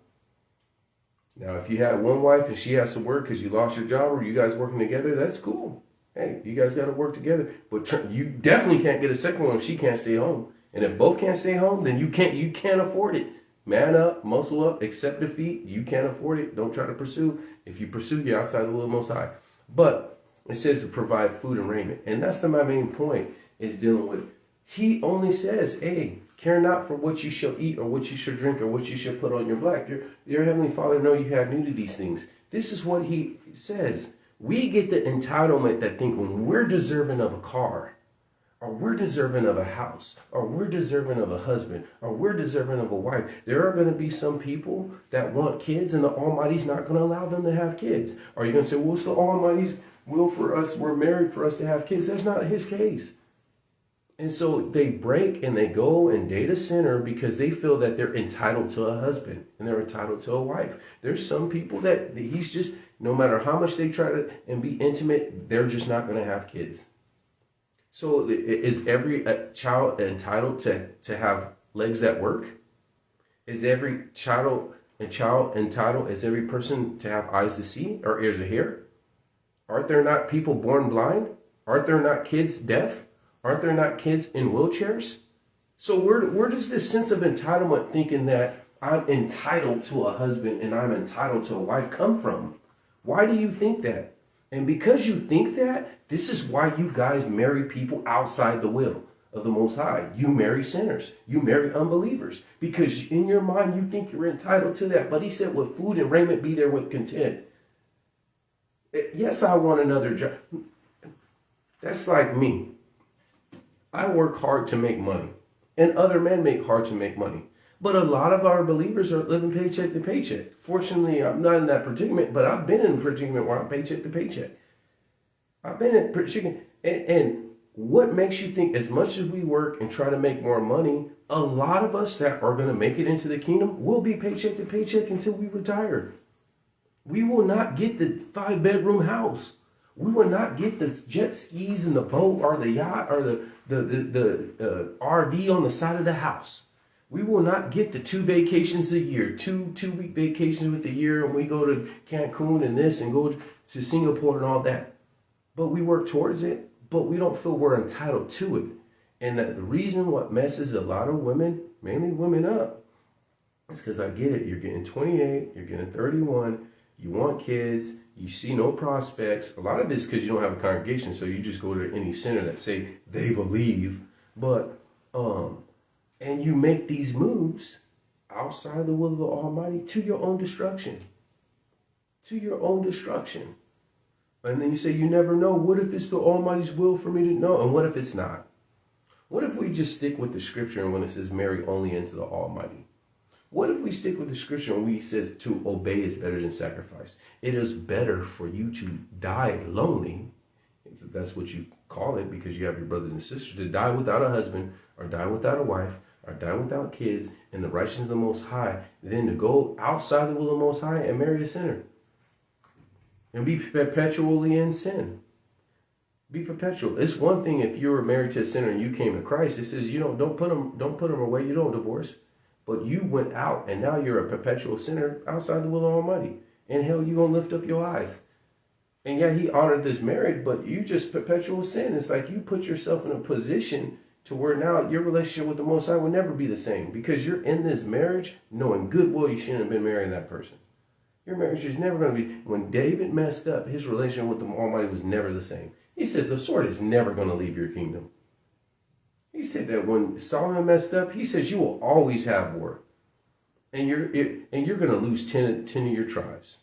Now, if you had one wife and she has to work because you lost your job or you guys working together, that's cool. Hey, you guys got to work together. But you definitely can't get a second one if she can't stay home. And if both can't stay home, then you can't afford it. Man up, muscle up, accept defeat. You can't afford it. Don't try to pursue. If you pursue, you're outside the will of the Most High. But it says to provide food and raiment. And that's my main point, is dealing with. He only says, hey, care not for what you shall eat or what you shall drink or what you shall put on your back. Your Heavenly Father know you have need of these things. This is what he says. We get the entitlement that think when we're deserving of a car, or we're deserving of a house, or we're deserving of a husband, or we're deserving of a wife. There are going to be some people that want kids, and the Almighty's not going to allow them to have kids. Are you going to say, well, it's the Almighty's will for us, we're married for us to have kids? That's not his case. And so they break and they go and date a sinner because they feel that they're entitled to a husband and they're entitled to a wife. There's some people that he's just, no matter how much they try to and be intimate, they're just not going to have kids. So is every child entitled to have legs that work? Is every child entitled, is every person to have eyes to see or ears to hear? Aren't there not people born blind? Aren't there not kids deaf? Aren't there not kids in wheelchairs? So where does this sense of entitlement, thinking that I'm entitled to a husband and I'm entitled to a wife, come from? Why do you think that? And because you think that, this is why you guys marry people outside the will of the Most High. You marry sinners. You marry unbelievers. Because in your mind, you think you're entitled to that. But he said, with food and raiment, be there with content. Yes, I want another job. That's like me. I work hard to make money, and other men make hard to make money. But a lot of our believers are living paycheck to paycheck. Fortunately, I'm not in that predicament, but I've been in a predicament where I'm paycheck to paycheck. I've been in predicament. And what makes you think, as much as we work and try to make more money, a lot of us that are going to make it into the kingdom will be paycheck to paycheck until we retire. We will not get the 5-bedroom house. We will not get the jet skis and the boat or the yacht or the RV on the side of the house. We will not get the 2 vacations a year, two-week vacations with the year, and we go to Cancun and this and go to Singapore and all that. But we work towards it, but we don't feel we're entitled to it. And that the reason what messes a lot of women, mainly women, up is because I get it. You're getting 28, you're getting 31, you want kids, you see no prospects. A lot of this because you don't have a congregation, so you just go to any center that say they believe. But and you make these moves outside the will of the Almighty to your own destruction. To your own destruction. And then you say, you never know. What if it's the Almighty's will for me to know? And what if it's not? What if we just stick with the scripture and when it says marry only into the Almighty? What if we stick with the scripture and we says to obey is better than sacrifice? It is better for you to die lonely, if that's what you call it, because you have your brothers and sisters, to die without a husband or die without a wife or die without kids in the righteousness of the Most High, than to go outside the will of the Most High and marry a sinner and be perpetually in sin. Be perpetual. It's one thing if you were married to a sinner and you came to Christ. It says you don't put them away. You don't divorce. But you went out and now you're a perpetual sinner outside the will of the Almighty. And hell, you're going to lift up your eyes. And yeah, he honored this marriage, but you just perpetual sin. It's like you put yourself in a position to where now your relationship with the Most High will never be the same. Because you're in this marriage knowing good well you shouldn't have been marrying that person. Your marriage is never going to be. When David messed up, his relationship with the Almighty was never the same. He says the sword is never going to leave your kingdom. He said that when Solomon messed up, he says you will always have war. And you're going to lose 10 of your tribes.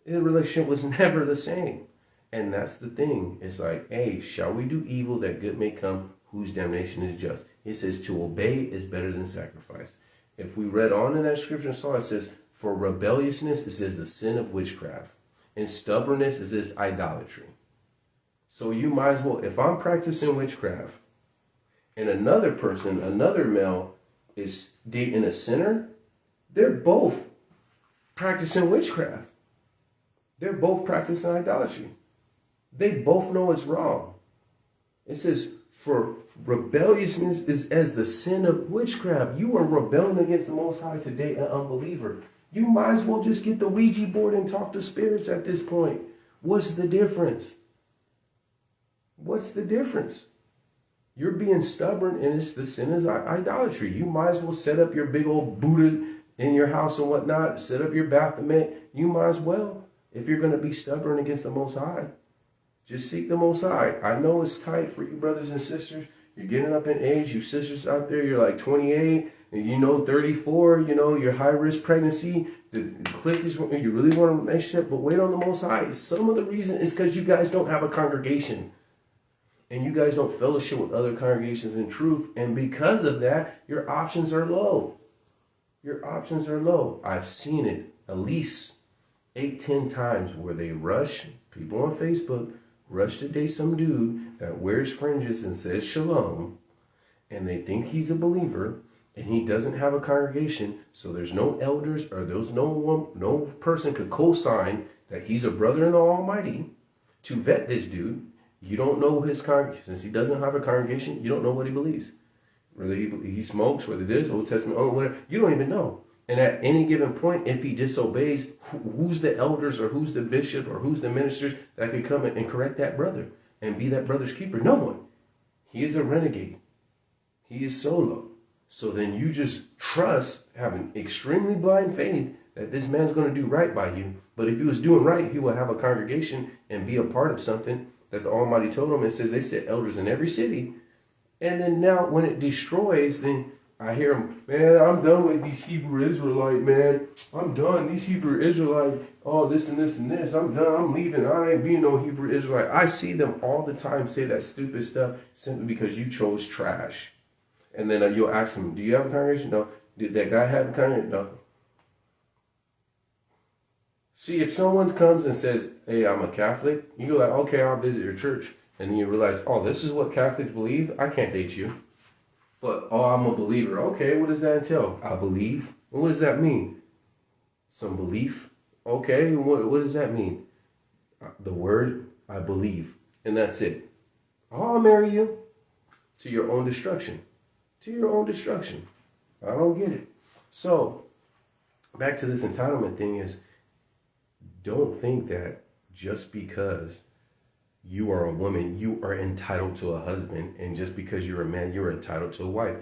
The relationship was never the same. And that's the thing. It's like, hey, shall we do evil that good may come, whose damnation is just? It says to obey is better than sacrifice. If we read on in that scripture and saw, it says, For rebelliousness is as the sin of witchcraft, and stubbornness is as idolatry. So you might as well, if I'm practicing witchcraft, and another person, another male, is dating a sinner, they're both practicing witchcraft. They're both practicing idolatry. They both know it's wrong. It says, for rebelliousness is as the sin of witchcraft. You are rebelling against the Most High to date an unbeliever. You might as well just get the Ouija board and talk to spirits at this point. What's the difference? What's the difference? You're being stubborn, and it's the sin is idolatry. You might as well set up your big old Buddha in your house and whatnot. Set up your Baphomet. You might as well, if you're going to be stubborn against the Most High. Just seek the Most High. I know it's tight for you brothers and sisters. You're getting up in age. You sisters out there, you're like 28, and 34, your high-risk pregnancy. The click is, you really want a relationship, but wait on the Most High. Some of the reason is because you guys don't have a congregation. And you guys don't fellowship with other congregations in truth. And because of that, your options are low. Your options are low. I've seen it at least 8-10 times where they rush, people on Facebook, rush to date some dude that wears fringes and says shalom. And they think he's a believer. And he doesn't have a congregation. So there's no elders or there's no person could co-sign that he's a brother in the Almighty to vet this dude. You don't know his congregation. Since he doesn't have a congregation, you don't know what he believes. Whether he smokes, whether this, Old Testament, or whatever, you don't even know. And at any given point, if he disobeys, who's the elders or who's the bishop or who's the ministers that could come and correct that brother and be that brother's keeper? No one. He is a renegade. He is solo. So then you just trust, having extremely blind faith, that this man's going to do right by you. But if he was doing right, he would have a congregation and be a part of something that the Almighty told him. It says they set elders in every city. And then now when it destroys, then I hear him, man, I'm done with these Hebrew Israelite, man. I'm done. These Hebrew Israelite, oh, this and this and this. I'm done. I'm leaving. I ain't being no Hebrew Israelite. I see them all the time say that stupid stuff simply because you chose trash. And then you'll ask them, do you have a congregation? No. Did that guy have a congregation? No. See, if someone comes and says, hey, I'm a Catholic, you go like, okay, I'll visit your church. And then you realize, oh, this is what Catholics believe? I can't date you. But, oh, I'm a believer. Okay, what does that entail? I believe. Well, what does that mean? Some belief. Okay, what does that mean? The word, I believe. And that's it. Oh, I'll marry you. To your own destruction. To your own destruction. I don't get it. So, back to this entitlement thing is, don't think that just because you are a woman, you are entitled to a husband. And just because you're a man, you're entitled to a wife.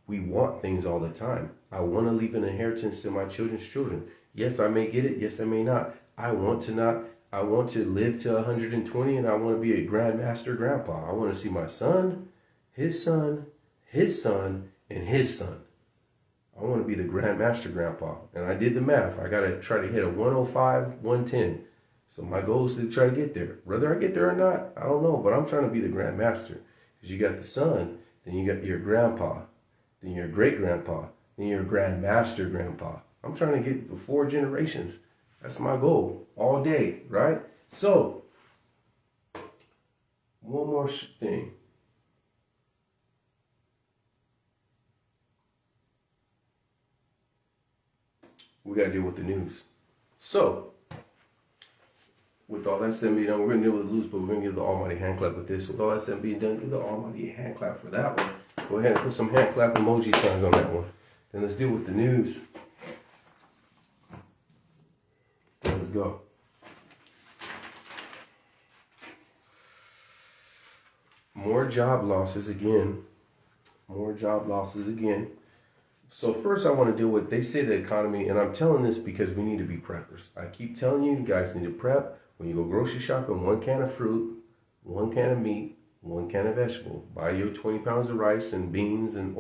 We want things all the time. I want to leave an inheritance to my children's children. Yes, I may get it. Yes, I may not. I want to not. I want to live to 120 and I want to be a grandmaster grandpa. I want to see my son, his son, his son, and his son. I want to be the grandmaster grandpa. And I did the math. I got to try to hit a 105, 110. So my goal is to try to get there. Whether I get there or not, I don't know. But I'm trying to be the grandmaster. Because you got the son, then you got your grandpa, then your great-grandpa, then your grandmaster grandpa. I'm trying to get the 4 generations. That's my goal all day, right? So, one more thing. We got to deal with the news. So, with all that said being done, we're going to deal with the news, but we're going to give the Almighty hand clap with this. With all that said being done, give the Almighty a hand clap for that one. Go ahead and put some hand clap emoji signs on that one. Then let's deal with the news. Let's go. More job losses again. More job losses again. So first I want to deal with, they say the economy, and I'm telling this because we need to be preppers. I keep telling you, you guys need to prep. When you go grocery shopping, 1 can of fruit, 1 can of meat, 1 can of vegetable. Buy your 20 pounds of rice and beans and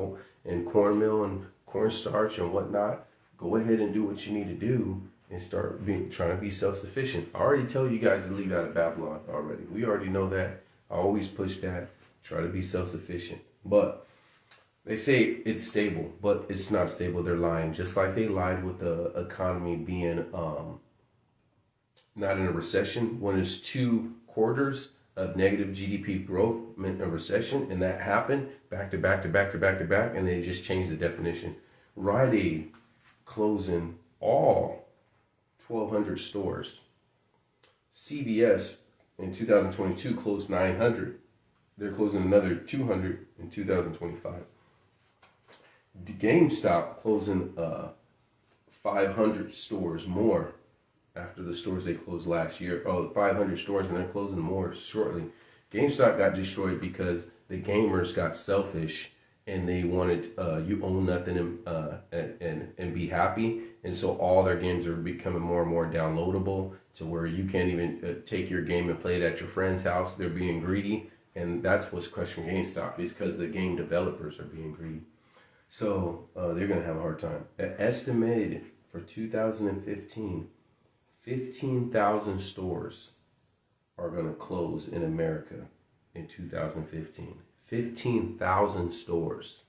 cornmeal and cornstarch and whatnot. Go ahead and do what you need to do and start trying to be self-sufficient. I already tell you guys to leave out of Babylon already. We already know that. I always push that. Try to be self-sufficient. But They say it's stable, but it's not stable. They're lying, just like they lied with the economy being not in a recession. When it's 2 quarters of negative GDP growth meant a recession, and that happened back to back to back to back to back, and they just changed the definition. Rite Aid closing all 1,200 stores. CVS in 2022 closed 900. They're closing another 200 in 2025. GameStop closing 500 stores more after the stores they closed last year. 500 stores, and they're closing more shortly. GameStop got destroyed because the gamers got selfish and they wanted you own nothing and be happy. And so all their games are becoming more and more downloadable to where you can't even take your game and play it at your friend's house. They're being greedy. And that's what's crushing GameStop, is because the game developers are being greedy. So they're going to have a hard time. Estimated for 2015, 15,000 stores are going to close in America in 2015. 15,000 stores.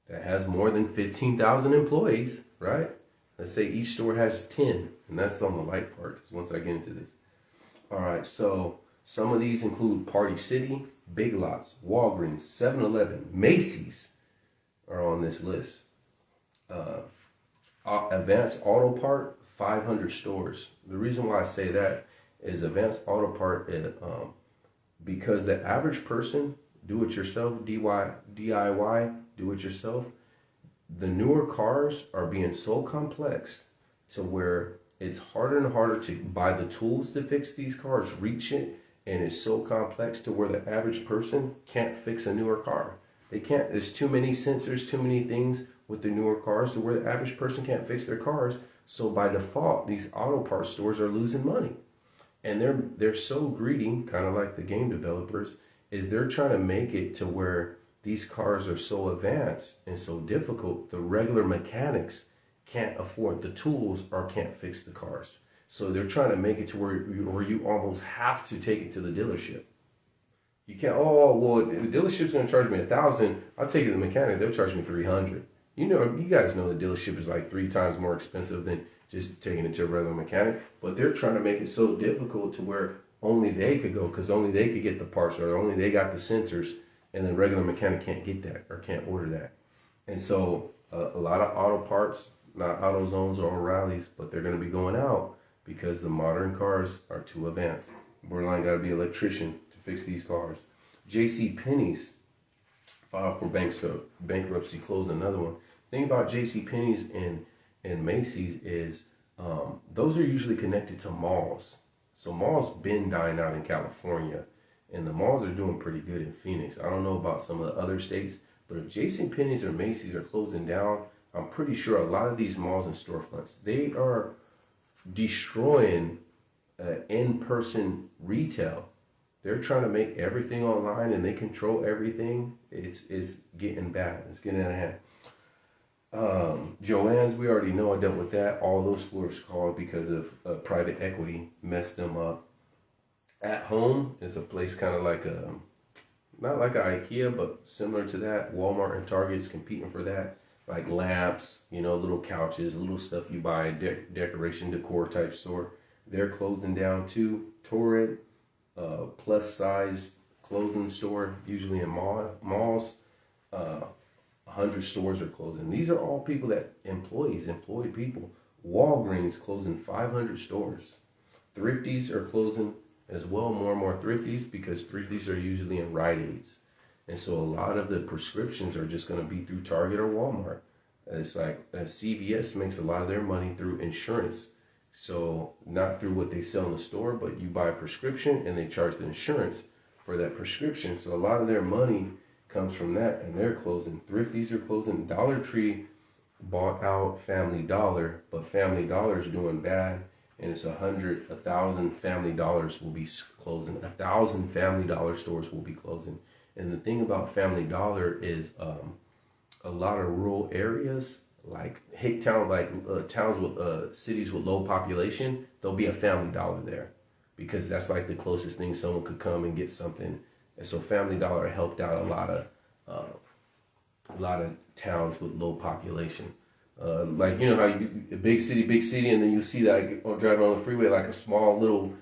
That has more than 15,000 employees, right? Let's say each store has 10, and that's on the light part, because once I get into this. All right, so some of these include Party City, Big Lots, Walgreens, 7-Eleven, Macy's are on this list. Advanced Auto Part, 500 stores. The reason why I say that is Advanced Auto Part, because the average person, do-it-yourself, DIY, do-it-yourself, the newer cars are being so complex to where it's harder and harder to buy the tools to fix these cars, reach it, and it's so complex to where the average person can't fix a newer car. They can't. There's too many sensors, too many things with the newer cars to where the average person can't fix their cars. So by default, these auto parts stores are losing money. And they're so greedy, kind of like the game developers, is they're trying to make it to where these cars are so advanced and so difficult, the regular mechanics can't afford the tools or can't fix the cars. So they're trying to make it to where you almost have to take it to the dealership. You can't, well, the dealership's going to charge me $1,000. I'll take it to the mechanic. They'll charge me $300. You guys know the dealership is like 3 times more expensive than just taking it to a regular mechanic. But they're trying to make it so difficult to where only they could go, because only they could get the parts, or only they got the sensors, and the regular mechanic can't get that or can't order that. And so a lot of auto parts, not AutoZones or O'Reilly's, but they're going to be going out because the modern cars are too advanced. Borderline got to be an electrician to fix these cars. JCPenney's filed for bankruptcy, closed another one. The thing about JCPenney's and Macy's is those are usually connected to malls. So malls been dying out in California, and the malls are doing pretty good in Phoenix. I don't know about some of the other states, but if JCPenney's or Macy's are closing down, I'm pretty sure a lot of these malls and storefronts, they are destroying in-person retail. They're trying to make everything online, and they control everything. It's getting bad. It's getting out of hand. Joann's, we already know. I dealt with that. All those stores called because of private equity messed them up. At Home is a place kind of like not like an IKEA, but similar to that. Walmart and Target's competing for that. Like lamps, little couches, little stuff you buy, decoration, decor type store. They're closing down too. Torrid, plus size clothing store, usually in malls. 100 stores are closing. These are all people that employed people. Walgreens closing 500 stores. Thrifties are closing as well, more and more thrifties, because thrifties are usually in Rite Aids. And so a lot of the prescriptions are just going to be through Target or Walmart. It's like CVS makes a lot of their money through insurance. So not through what they sell in the store, but you buy a prescription and they charge the insurance for that prescription. So a lot of their money comes from that, and they're closing. Thrifties are closing. Dollar Tree bought out Family Dollar, but Family Dollar is doing bad, and it's 1,000 Family Dollars will be closing. 1,000 Family Dollar stores will be closing. And the thing about Family Dollar is a lot of rural areas, like towns with cities with low population, there'll be a Family Dollar there, because that's like the closest thing someone could come and get something. And so Family Dollar helped out a lot a lot of towns with low population. Like, you know how you, a big city, and then you see that driving on the freeway, like a small little,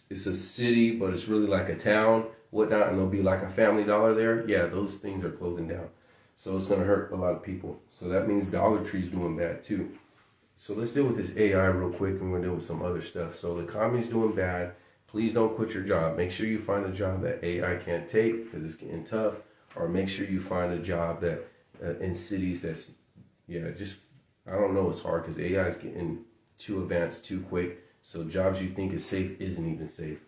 it's a city, but it's really like a town, whatnot, and there'll be like a Family Dollar there. Yeah, those things are closing down. So it's going to hurt a lot of people. So that means Dollar Tree's doing bad too. So let's deal with this AI real quick, and we're going to deal with some other stuff. So the economy's doing bad. Please don't quit your job. Make sure you find a job that AI can't take because it's getting tough. Or make sure you find a job that in cities that's, just, I don't know, it's hard because AI is getting too advanced too quick. So jobs you think is safe isn't even safe.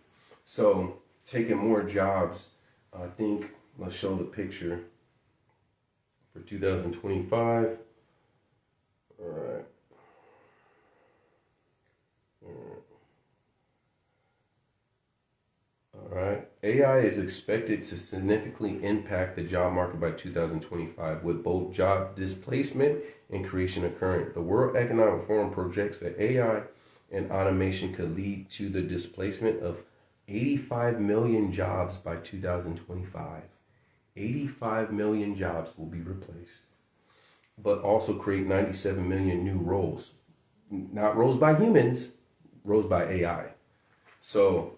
So taking more jobs, I think, let's show the picture for 2025. All right. All right. AI is expected to significantly impact the job market by 2025, with both job displacement and creation occurring. The World Economic Forum projects that AI and automation could lead to the displacement of 85 million jobs by 2025. 85 million jobs will be replaced, but also create 97 million new roles. Not roles by humans, roles by AI. So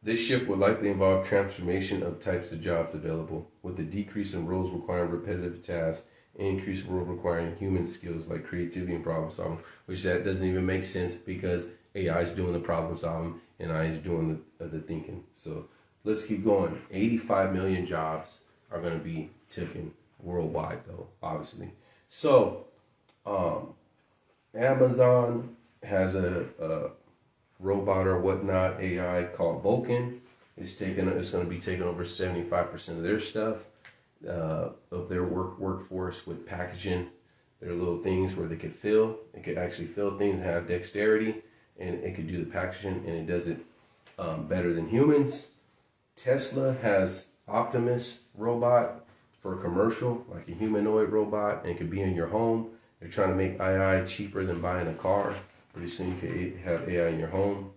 this shift would likely involve transformation of types of jobs available, with the decrease in roles requiring repetitive tasks and increase in roles requiring human skills like creativity and problem solving, which that doesn't even make sense because AI is doing the problem solving and AI is doing the thinking. So let's keep going. 85 million jobs are going to be taken worldwide, though, obviously. So Amazon has a robot or whatnot, AI called Vulcan. It's going to be taking over 75% of their stuff, of their workforce with packaging. There are little things where they could fill. It could actually fill things and have dexterity, and it could do the packaging, and it does it better than humans. Tesla has Optimus robot for commercial, like a humanoid robot, and it could be in your home. They're trying to make AI cheaper than buying a car. Pretty soon you can have AI in your home.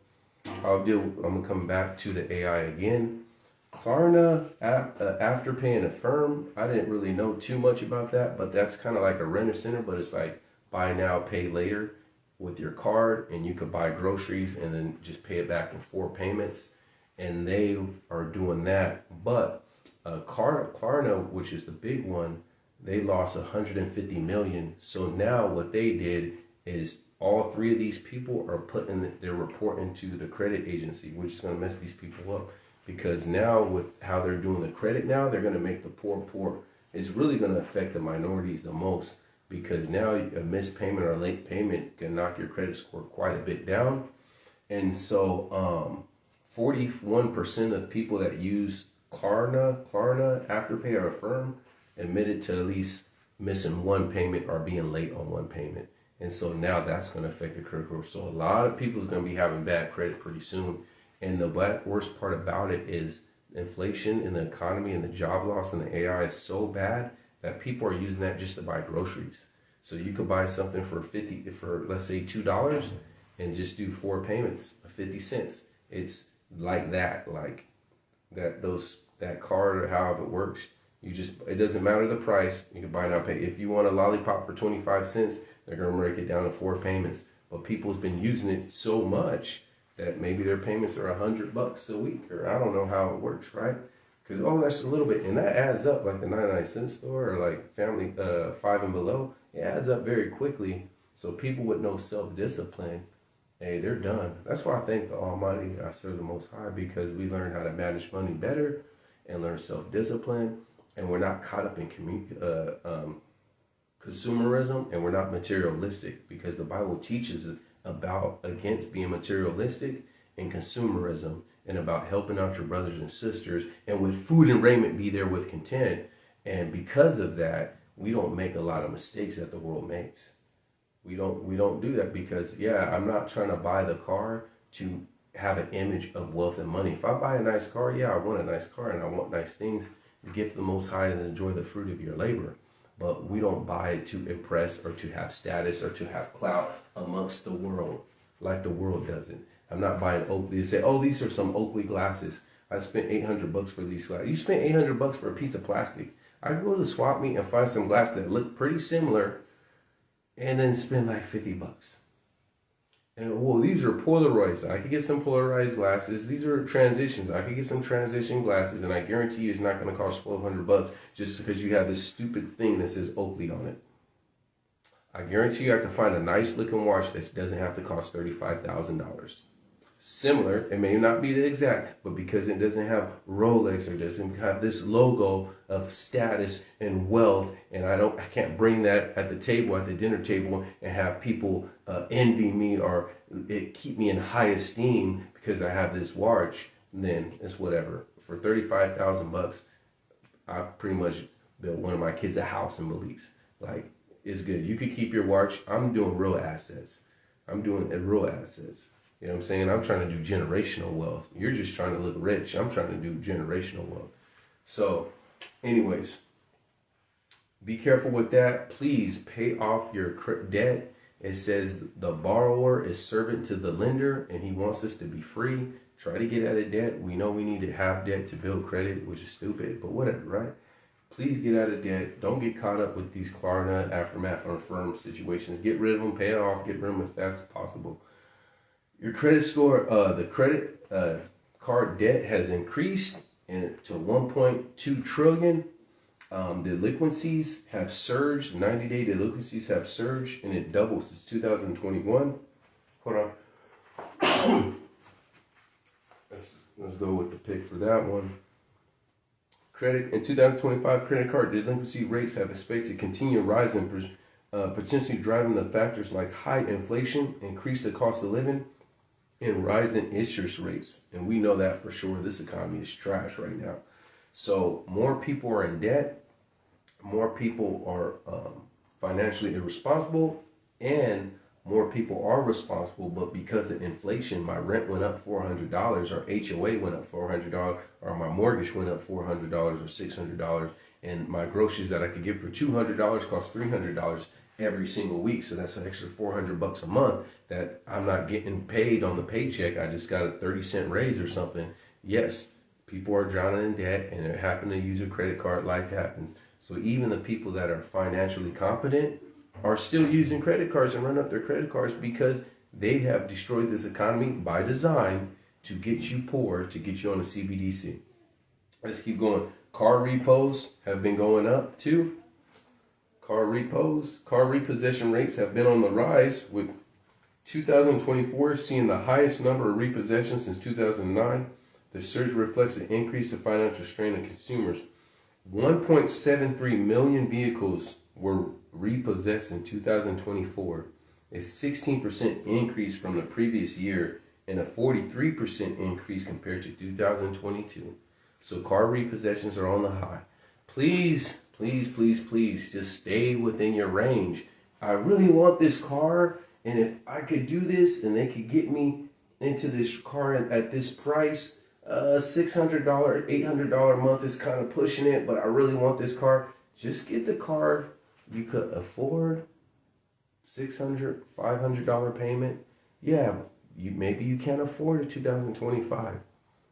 I'm going to come back to the AI again. Klarna, Afterpay, and Affirm. I didn't really know too much about that, but that's kind of like a renter center, but it's like buy now, pay later with your card, and you could buy groceries and then just pay it back in 4 payments. And they are doing that. But Klarna, which is the big one, they lost 150 million. So now what they did is all 3 of these people are putting their report into the credit agency, which is going to mess these people up. Because now with how they're doing the credit now, they're going to make the poor. It's really going to affect the minorities the most, because now a missed payment or a late payment can knock your credit score quite a bit down. And so 41% of people that use Klarna, Afterpay, or Affirm admitted to at least missing 1 payment or being late on 1 payment. And so now that's going to affect the credit score. So a lot of people is going to be having bad credit pretty soon. And the worst part about it is inflation in the economy and the job loss and the AI is so bad that people are using that just to buy groceries. So you could buy something for let's say $2 and just do 4 payments of 50 cents. It's like that, that card or however it works. It doesn't matter the price. You can buy now, pay. If you want a lollipop for 25 cents, they're going to break it down to 4 payments. But people's been using it so much that maybe their payments are $100 a week, or I don't know how it works, right? Because that's a little bit, and that adds up, like the 99-cent store or like Family 5 and below. It adds up very quickly. So people with no self-discipline, hey, they're done. That's why I thank the Almighty, I serve the Most High, because we learn how to manage money better and learn self-discipline, and we're not caught up in consumerism, and we're not materialistic, because the Bible teaches against being materialistic and consumerism, and about helping out your brothers and sisters, and with food and raiment be there with content. And because of that, we don't make a lot of mistakes that the world makes. We don't do that, because I'm not trying to buy the car to have an image of wealth and money. If I buy a nice car, I want a nice car and I want nice things to give the Most High and enjoy the fruit of your labor. But we don't buy it to impress or to have status or to have clout amongst the world like the world doesn't. I'm not buying Oakley. They say, oh, these are some Oakley glasses. I spent $800 for these glasses. You spent $800 for a piece of plastic. I could go to the swap meet and find some glass that look pretty similar and then spend like $50. And well, these are Polaroids. I could get some polarized glasses. These are transitions. I could get some transition glasses, and I guarantee you it's not going to cost $1,200 just because you have this stupid thing that says Oakley on it. I guarantee you I can find a nice looking watch that doesn't have to cost $35,000. Similar, it may not be the exact, but because it doesn't have Rolex or doesn't have this logo of status and wealth, and I can't bring that at the table, at the dinner table, and have people envy me or it keep me in high esteem because I have this watch, then it's whatever. For $35,000, I pretty much built one of my kids a house in Belize. Like, it's good. You could keep your watch. I'm doing real assets. I'm doing real assets. You know what I'm saying? I'm trying to do generational wealth. You're just trying to look rich. I'm trying to do generational wealth. So, anyways, be careful with that. Please pay off your debt. It says the borrower is servant to the lender, and he wants us to be free. Try to get out of debt. We know we need to have debt to build credit, which is stupid, but whatever, right? Please get out of debt. Don't get caught up with these Klarna, Aftermath, or Affirm situations. Get rid of them. Pay it off. Get rid of them as fast as possible. Your credit score, the credit card debt has increased to 1.2 trillion. Delinquencies have surged. 90-day delinquencies have surged, and it doubled since 2021. Hold on. Let's go with the pick for that one. In 2025, credit card delinquency rates have expected to continue rising, potentially driving the factors like high inflation, increase the cost of living, and rising interest rates. And we know that for sure. This economy is trash right now. So more people are in debt, more people are financially irresponsible, and more people are responsible, but because of inflation, my rent went up $400, or HOA went up $400, or my mortgage went up $400 or $600, and my groceries that I could get for $200 cost $300 every single week. So that's an extra $400 a month that I'm not getting paid on the paycheck. I just got a 30-cent raise or something. Yes, people are drowning in debt, and they happen to use a credit card. Life happens. So even the people that are financially competent are still using credit cards and run up their credit cards because they have destroyed this economy by design to get you poor, to get you on a CBDC. Let's keep going. Car repos have been going up too. Car repossession rates have been on the rise, with 2024 seeing the highest number of repossessions since 2009. The surge reflects an increase in financial strain on consumers. 1.73 million vehicles were repossessed in 2024, a 16% increase from the previous year and a 43% increase compared to 2022. So car repossessions are on the high. Please, please, please, please just stay within your range. I really want this car, and if I could do this and they could get me into this car at this price, $600, $800 a month is kind of pushing it, but I really want this car. Just get the car you could afford. $600, $500 payment. Yeah, maybe you can't afford a 2025.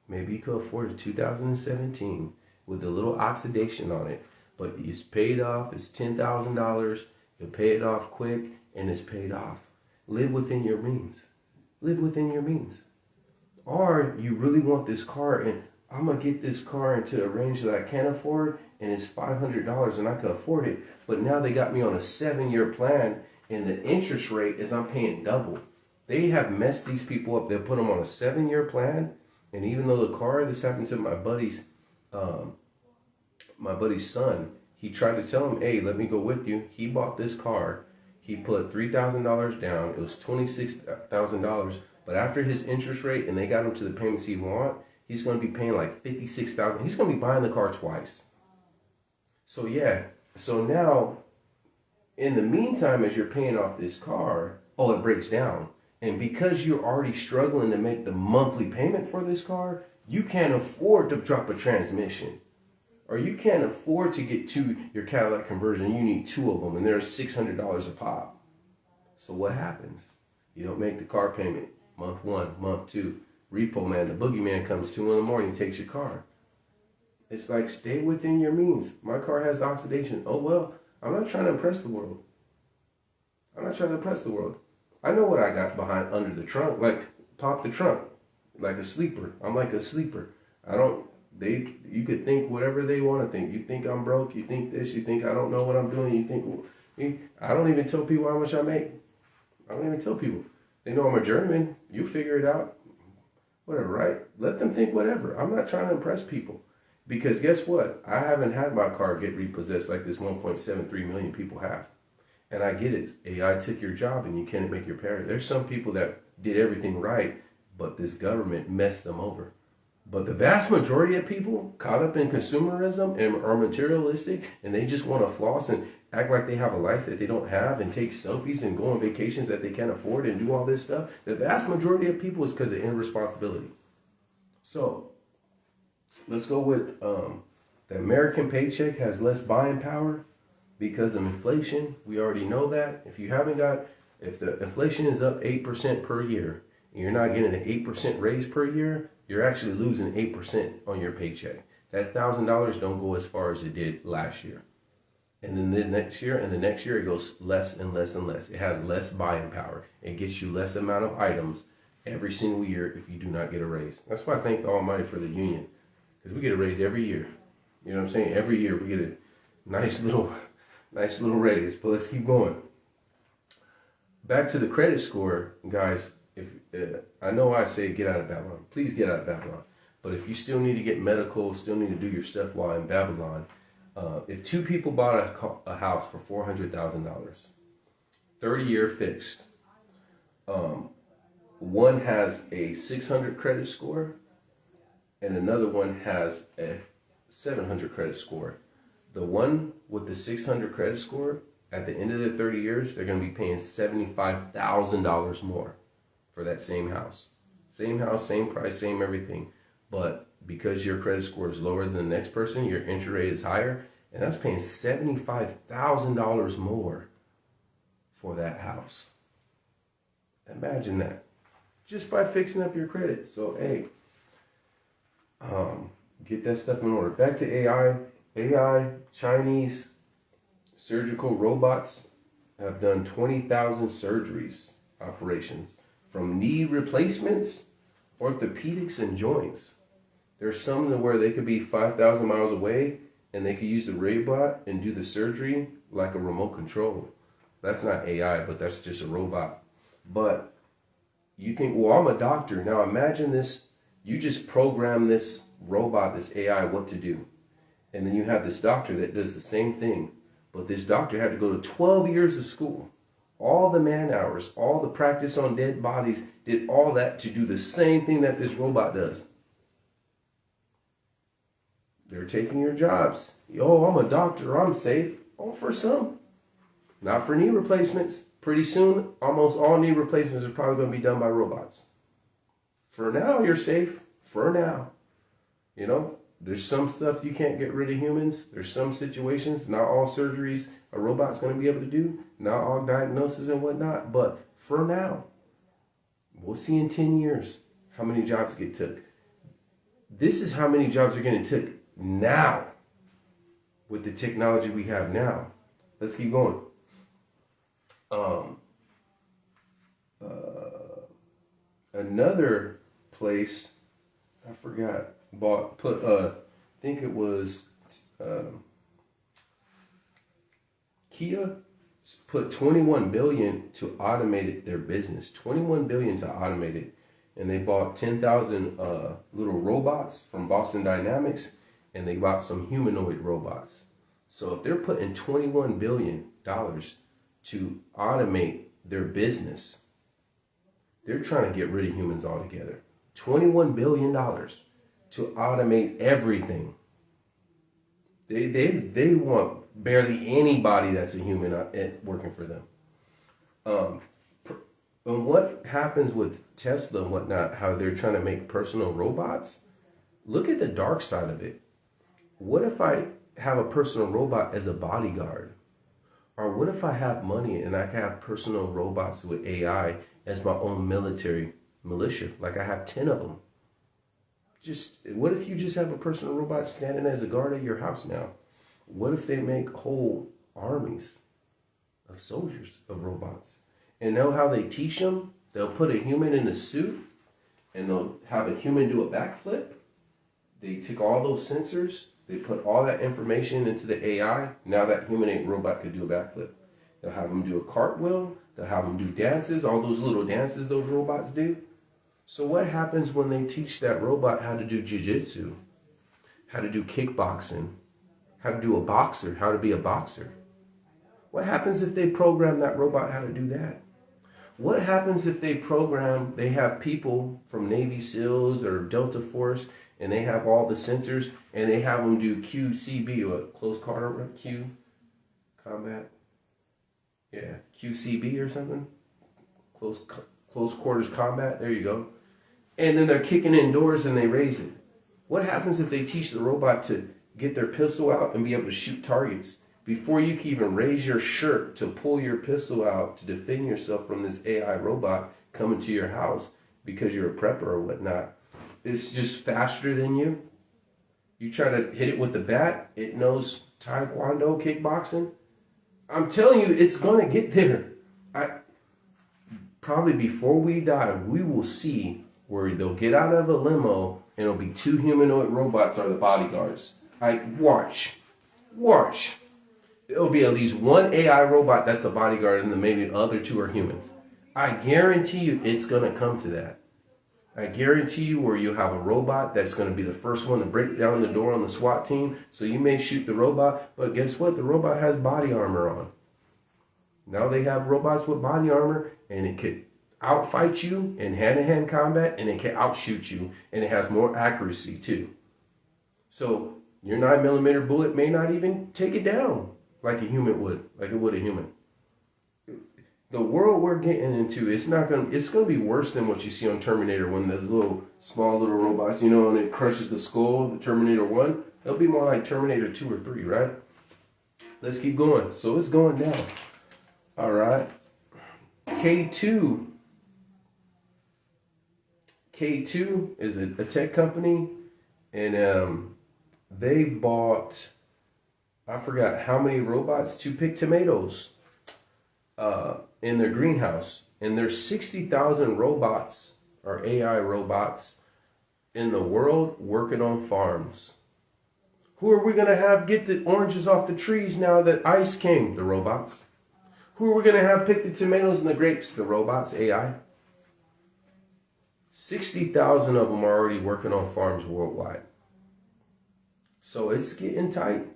Maybe you could afford a 2017 with a little oxidation on it, but it's paid off. It's $10,000. You pay it off quick, and it's paid off. Live within your means. Live within your means. Or you really want this car, and I'm going to get this car into a range that I can't afford, and it's $500 and I can afford it. But now they got me on a 7-year plan, and the interest rate is I'm paying double. They have messed these people up. They put them on a 7-year plan, and even though the car, this happened to my buddy's son, he tried to tell him, hey, let me go with you. He bought this car. He put $3,000 down. It was $26,000. But after his interest rate, and they got him to the payments he want, he's going to be paying like $56,000. He's going to be buying the car twice. So yeah. So now, in the meantime, as you're paying off this car, it breaks down. And because you're already struggling to make the monthly payment for this car, you can't afford to drop a transmission. Or you can't afford to get your Cadillac conversion. You need 2 of them, and they're $600 a pop. So what happens? You don't make the car payment. Month 1, month 2. Repo man, the boogeyman comes 2 in the morning, takes your car. It's like, stay within your means. My car has oxidation. Oh, well, I'm not trying to impress the world. I'm not trying to impress the world. I know what I got behind under the trunk. Like, pop the trunk. Like a sleeper. I'm like a sleeper. You could think whatever they want to think. You think I'm broke. You think this. You think I don't know what I'm doing. You think, I don't even tell people how much I make. I don't even tell people. They know I'm a journeyman. You figure it out. Whatever, right? Let them think whatever. I'm not trying to impress people. Because guess what? I haven't had my car get repossessed like this 1.73 million people have. And I get it. AI took your job and you can't make your parent. There's some people that did everything right, but this government messed them over. But the vast majority of people caught up in consumerism and are materialistic, and they just want to floss and act like they have a life that they don't have and take selfies and go on vacations that they can't afford and do all this stuff. The vast majority of people is because of irresponsibility. So let's go with the American paycheck has less buying power because of inflation. We already know that. If the inflation is up 8% per year and you're not getting an 8% raise per year, you're actually losing 8% on your paycheck. That $1,000 don't go as far as it did last year. And then the next year and the next year, it goes less and less and less. It has less buying power. It gets you less amount of items every single year if you do not get a raise. That's why I thank the Almighty for the union. Because we get a raise every year. You know what I'm saying? Every year we get a nice little raise. But let's keep going. Back to the credit score, guys. If I know I say get out of Babylon. Please get out of Babylon. But if you still need to get medical, still need to do your stuff while in Babylon, if two people bought a house for $400,000, 30-year fixed, one has a 600 credit score and another one has a 700 credit score. The one with the 600 credit score, at the end of the 30 years, they're going to be paying $75,000 more for that same house. Same house, same price, same everything. But because your credit score is lower than the next person, your interest rate is higher, and that's paying $75,000 more for that house. Imagine that. Just by fixing up your credit. So, hey, get that stuff in order. Back to AI. Chinese surgical robots have done 20,000 surgeries, operations, from knee replacements, orthopedics, and joints. There's some where they could be 5,000 miles away and they could use the robot and do the surgery like a remote control. That's not AI, but that's just a robot. But you think, well, I'm a doctor. Now imagine this. You just program this robot, this AI, what to do. And then you have this doctor that does the same thing. But this doctor had to go to 12 years of school. All the man hours, all the practice on dead bodies, did all that to do the same thing that this robot does. They're taking your jobs. Oh, I'm a doctor, I'm safe. Oh, for some. Not for knee replacements. Pretty soon, almost all knee replacements are probably going to be done by robots. For now, you're safe. For now. You know, there's some stuff you can't get rid of humans. There's some situations, not all surgeries a robot's going to be able to do. Not all diagnoses and whatnot. But for now, we'll see in 10 years how many jobs get took. This is how many jobs are getting took now with the technology we have now. Let's keep going. Another place, I forgot, I think it was Kia put $21 billion to automate their business. $21 billion to automate it. And they bought 10,000 little robots from Boston Dynamics, and they bought some humanoid robots. So if they're putting $21 billion to automate their business, they're trying to get rid of humans altogether. $21 billion to automate everything. They want barely anybody that's a human working for them. And what happens with Tesla and whatnot, how they're trying to make personal robots, look at the dark side of it. What if I have a personal robot as a bodyguard? Or what if I have money and I can have personal robots with AI as my own military militia? Like I have 10 of them. Just what if you just have a personal robot standing as a guard at your house now? What if they make whole armies of soldiers of robots? And know how they teach them? They'll put a human in a suit and they'll have a human do a backflip. They take all those sensors, they put all that information into the AI. Now that human robot could do a backflip. They'll have them do a cartwheel. They'll have them do dances, all those little dances those robots do. So what happens when they teach that robot how to do jiu-jitsu, how to do kickboxing, how to do a boxer, how to be a boxer? What happens if they program that robot how to do that? What happens if they have people from Navy SEALs or Delta Force, and they have all the sensors, and they have them do QCB, or close quarter Q combat? Yeah, QCB or something? Close quarters combat, there you go. And then they're kicking indoors and they raise it. What happens if they teach the robot to get their pistol out and be able to shoot targets before you can even raise your shirt to pull your pistol out to defend yourself from this AI robot coming to your house because you're a prepper or whatnot? It's just faster than you. You try to hit it with the bat, it knows taekwondo, kickboxing. I'm telling you, it's going to get there. Probably before we die, we will see where they'll get out of a limo and it'll be 2 humanoid robots are the bodyguards. Watch. It'll be at least 1 AI robot that's a bodyguard and then maybe the other 2 are humans. I guarantee you it's going to come to that. I guarantee you where you have a robot that's going to be the first one to break down the door on the SWAT team. So you may shoot the robot, but guess what? The robot has body armor on. Now they have robots with body armor, and it could outfight you in hand-to-hand combat, and it can outshoot you, and it has more accuracy too. So your 9mm bullet may not even take it down like a human would, like it would a human. The world we're getting into, it's going to be worse than what you see on Terminator when those small little robots, and it crushes the skull, the Terminator 1. It'll be more like Terminator 2 or 3, right? Let's keep going. So it's going down. All right. K2 is a tech company, and they bought, I forgot how many robots to pick tomatoes in their greenhouse. And there's 60,000 robots, or AI robots, in the world working on farms. Who are we going to have get the oranges off the trees now that ice came? The robots. Who are we going to have pick the tomatoes and the grapes? The robots, AI. 60,000 of them are already working on farms worldwide. So it's getting tight.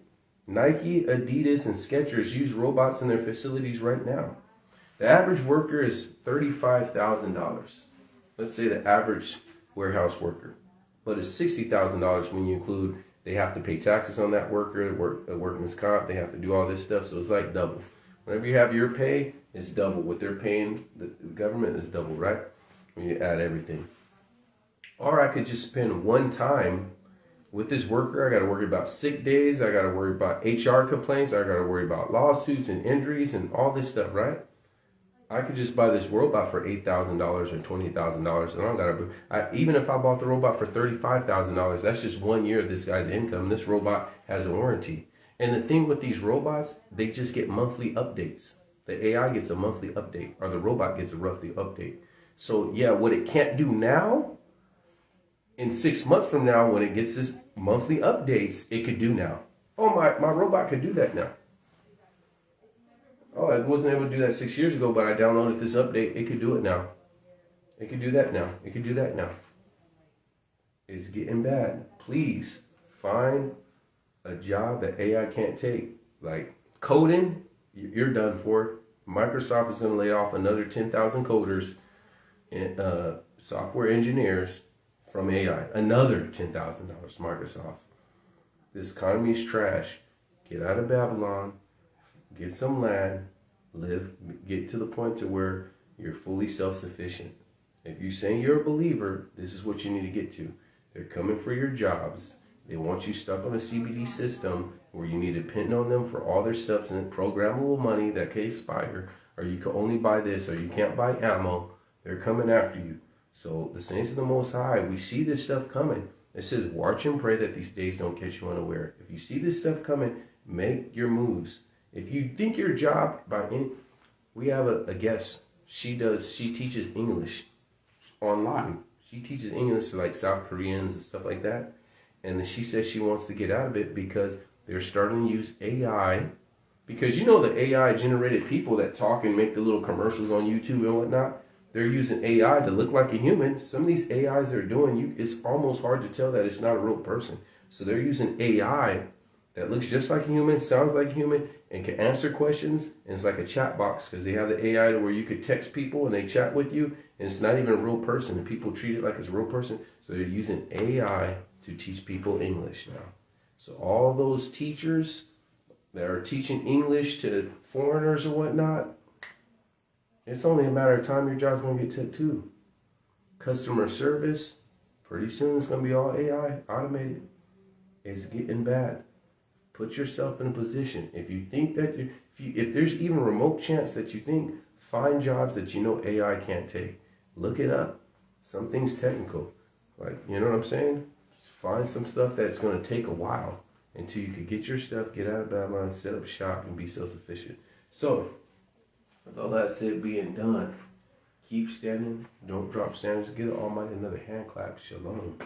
Nike, Adidas, and Skechers use robots in their facilities right now. The average worker is $35,000. Let's say the average warehouse worker. But it's $60,000 when you include they have to pay taxes on that worker, workman's comp, they have to do all this stuff, so it's like double. Whenever you have your pay, it's double. What they're paying the government is double, right? When you add everything. Or I could just spend one time with this worker. I got to worry about sick days. I got to worry about HR complaints. I got to worry about lawsuits and injuries and all this stuff, right? I could just buy this robot for $8,000 or $20,000, and I don't got to. Even if I bought the robot for $35,000, that's just 1 year of this guy's income. This robot has a warranty. And the thing with these robots, they just get monthly updates. The AI gets a monthly update, or the robot gets a monthly update. So yeah, what it can't do now, in 6 months from now, when it gets this monthly updates, it could do now. Oh, my robot could do that now. Oh, I wasn't able to do that 6 years ago, but I downloaded this update. It could do it now. It could do that now. It could do that now. It's getting bad. Please find a job that AI can't take. Like coding, you're done for. Microsoft is going to lay off another 10,000 coders and software engineers from AI. Another $10,000, Microsoft. This economy is trash. Get out of Babylon. Get some land. Live. Get to the point to where you're fully self-sufficient. If you're saying you're a believer, this is what you need to get to. They're coming for your jobs. They want you stuck on a CBD system where you need to depend on them for all their substance, programmable money that can expire, or you can only buy this, or you can't buy ammo. They're coming after you. So the saints of the Most High, we see this stuff coming. It says, watch and pray that these days don't catch you unaware. If you see this stuff coming, make your moves. If you think your job we have a guest. She teaches English online. She teaches English to like South Koreans and stuff like that. And she says she wants to get out of it because they're starting to use AI. Because you know the AI generated people that talk and make the little commercials on YouTube and whatnot, they're using AI to look like a human. Some of these AIs they're doing, it's almost hard to tell that it's not a real person. So they're using AI that looks just like a human, sounds like a human, and can answer questions. And it's like a chat box because they have the AI to where you could text people and they chat with you, and it's not even a real person. And people treat it like it's a real person. So they're using AI to teach people English now. So all those teachers that are teaching English to foreigners or whatnot, it's only a matter of time your job's going to get took too. Customer service, pretty soon it's going to be all AI, automated. It's getting bad. Put yourself in a position. If you think that, if there's even a remote chance that you think, find jobs that you know AI can't take. Look it up. Something's technical. Like, you know what I'm saying? Find some stuff that's going to take a while until you can get your stuff, get out of Babylon, set up shop, and be self-sufficient. So, with all that said being done, keep standing. Don't drop standards. Give the Almighty another hand clap. Shalom.